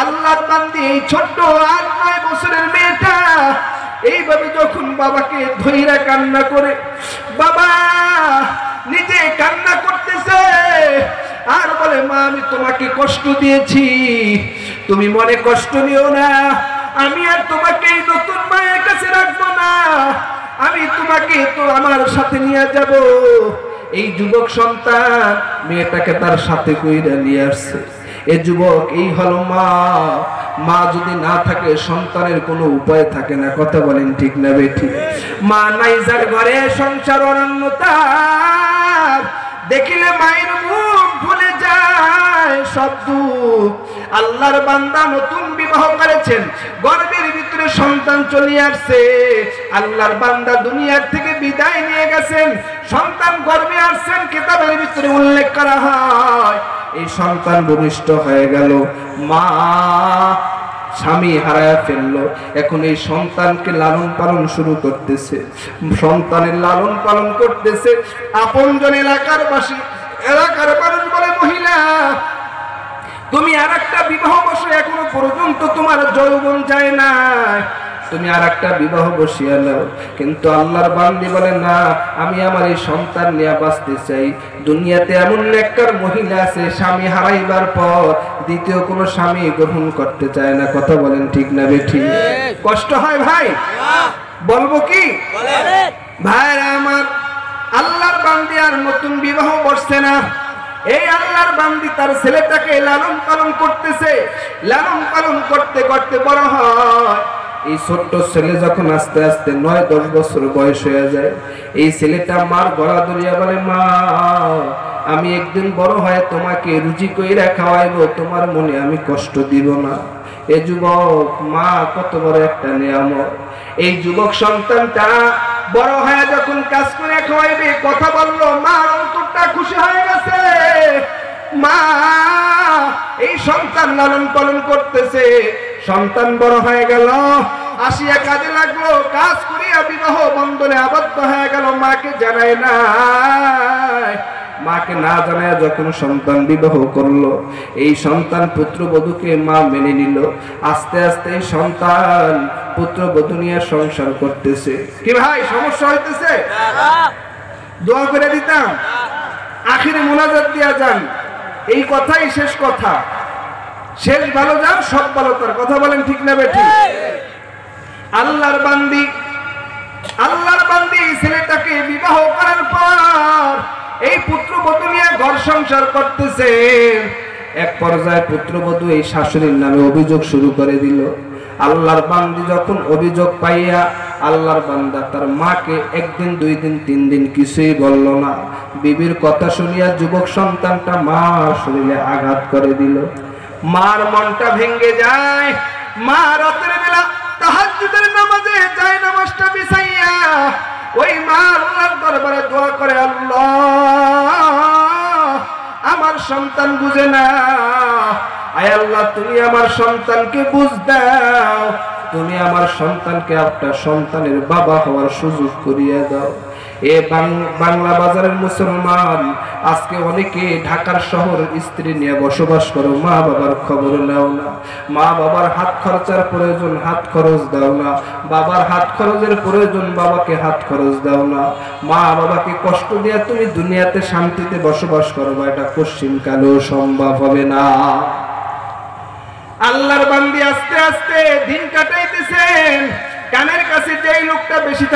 আল্লাহর বান্দি এই ছোট্ট 8-9 বছরের মেয়েটা এইভাবে যখন বাবাকে ধইরা কান্না করে, বাবা নিজে কান্না করতেছে আর বলে, মা আমি তোমাকে কষ্ট দিয়েছি, তুমি মনে কষ্ট নিও না, আমি আর তোমাকে এই নতুন মায়ের কাছে রাখবো না, আমি তোমাকে তো আমার সাথে নিয়ে যাব। এই যুবক সন্তান মেয়েটাকে তার সাথে কইরা নিয়ে আসছে। এ যুবক, এই হলো মা। মা যদি না থাকে সন্তানের কোনো উপায় থাকে না। কথা বলেন ঠিক না বেঠিক? মা নাই যার ঘরে সংসার অনন্যতার, দেখিলে মায়ের মুখ ভুলে যায় সব দুঃখ। আল্লাহর বান্দা নতুন বিবাহ করেছেন, গর্ভের ভিতরে সন্তান চলে আসছে। আল্লাহর বান্দা দুনিয়ার থেকে বিদায় নিয়ে গেছেন, সন্তান গর্ভে আসছেন, কিতাবের ভিতরে উল্লেখ করা হয় এই সন্তান ভূমিষ্ঠ হয়ে গেল, মা স্বামী হারায় ফেললো। এখন এই সন্তানকে লালন পালন শুরু করতেছে, সন্তানের লালন পালন করতেছে আপনজন এলাকার বাসী। এলাকার মানুষ বলে, মহিলা তুমি আর একটা বিবাহ বসে, এখনো পর্যন্ত তোমার যৌবন যায় না, তুমি আর একটা বিবাহ বসিয়ে নাও। কিন্তু আল্লাহর বান্দি বলে, না আমি আমার এই সন্তান নিয়ে বাঁচতে চাই। দুনিয়াতে এমন নেককার মহিলা আছে, স্বামী হারাইবার পর দ্বিতীয় কোনো স্বামী গ্রহণ করতে চায় না। কথা বলেন ঠিক না বেঠিক? কষ্ট হয় ভাই, বলবো কি ভাইরা আমার? আল্লাহর বান্দি আর নতুন বিবাহ বসছে না। এই আল্লাহর বান্দি তার ছেলেটাকে লালন পালন করতেছে, লালন পালন করতে করতে বড় হয়। এই ছোট্ট ছেলে যখন আস্তে আস্তে 9-10 বছর বয়স হয়ে যায়, এই ছেলেটা মার গলা ধরিয়া বলে, মা আমি একদিন বড় হয়ে তোমাকে রুজি কইরা খাওয়াইবো, তোমার মনে আমি কষ্ট দিব না। এই যুবক, মা কত বড় একটা নিয়ামত। এই যুবক সন্তানটা বড় হয়ে যখন কাজ করে খাওয়াইবে, কথা বললো, মার অন্তরটা খুশি হয়ে গেছে। মা এই সন্তান লালন পালন করতেছে, সন্তান বড় হয়ে গেল, আসিয়া কাজে লাগলো, কাজ করিয়া বিবাহ বন্ধনে আবদ্ধ হয়ে গেল। মাকে জানায় না, মাকে না জানায় যখন সন্তান বিবাহ করলো, এই সন্তান পুত্রবধূকে মা মেনে নিল। আস্তে আস্তে এই সন্তান পুত্রবধূ নিয়ে সংসার করতেছে। কি ভাই সমস্যা হইতেছে? দোয়া করে দিতাম, আখিরে মোনাজাত দিয়া যান, এই কথাই শেষ কথা। শেষ ভালো যান, সব ভালো তার। কথা বলেন ঠিক না বেঠিক? আল্লাহর বান্দি ছেলেটাকে বিবাহ করার পর এই পুত্রবধূ নিয়ে ঘর সংসার করতেছে। এক পর্যায়ে পুত্রবধূ এই শাশুড়ির নামে অভিযোগ শুরু করে দিল। আল্লাহর বান্দি যখন অভিযোগ পাইয়া, আল্লাহর বান্দা তার মাকে 1 দিন 2 দিন 3 দিন কিছুই বলল না। বিবির কথা শুনিয়া যুবক সন্তানটা মার শরীরে আঘাত করে দিল। মার মনটা ভেঙে যায়। মা রাতের বেলা তাহাজ্জুদের নামাজে যায়, নামাজটা বিছাইয়া ওই মা আল্লাহর দরবারে দোয়া করে, আল্লাহ আমার আমার সন্তান বুঝে না। আয় আল্লাহ, তুমি আমার সন্তানকে বুঝ দাও, তুমি আমার সন্তানকে আপনার সন্তানের বাবা হওয়ার সুযোগ করিয়ে দাও। এ বাংলা বাজারের মুসলমান, আজকে অনেকে ঢাকার শহর স্ত্রী নিয়ে বসবাস করো, মা বাবার খবর নাও না। মা বাবার হাত খরচার প্রয়োজন, হাত খরচ দাও না। বাবার হাত খরচের প্রয়োজন, বাবাকে হাত খরচ দাও না। মা বাবাকে কষ্ট দিয়ে তুমি দুনিয়াতে শান্তিতে বসবাস করবা, এটা পশ্চিমকালেও সম্ভব হবে না। আল্লাহর বান্দি আস্তে আস্তে দিন কাটাইতেছেন, কানের কাছে যেই লোকটা বেশি থাকে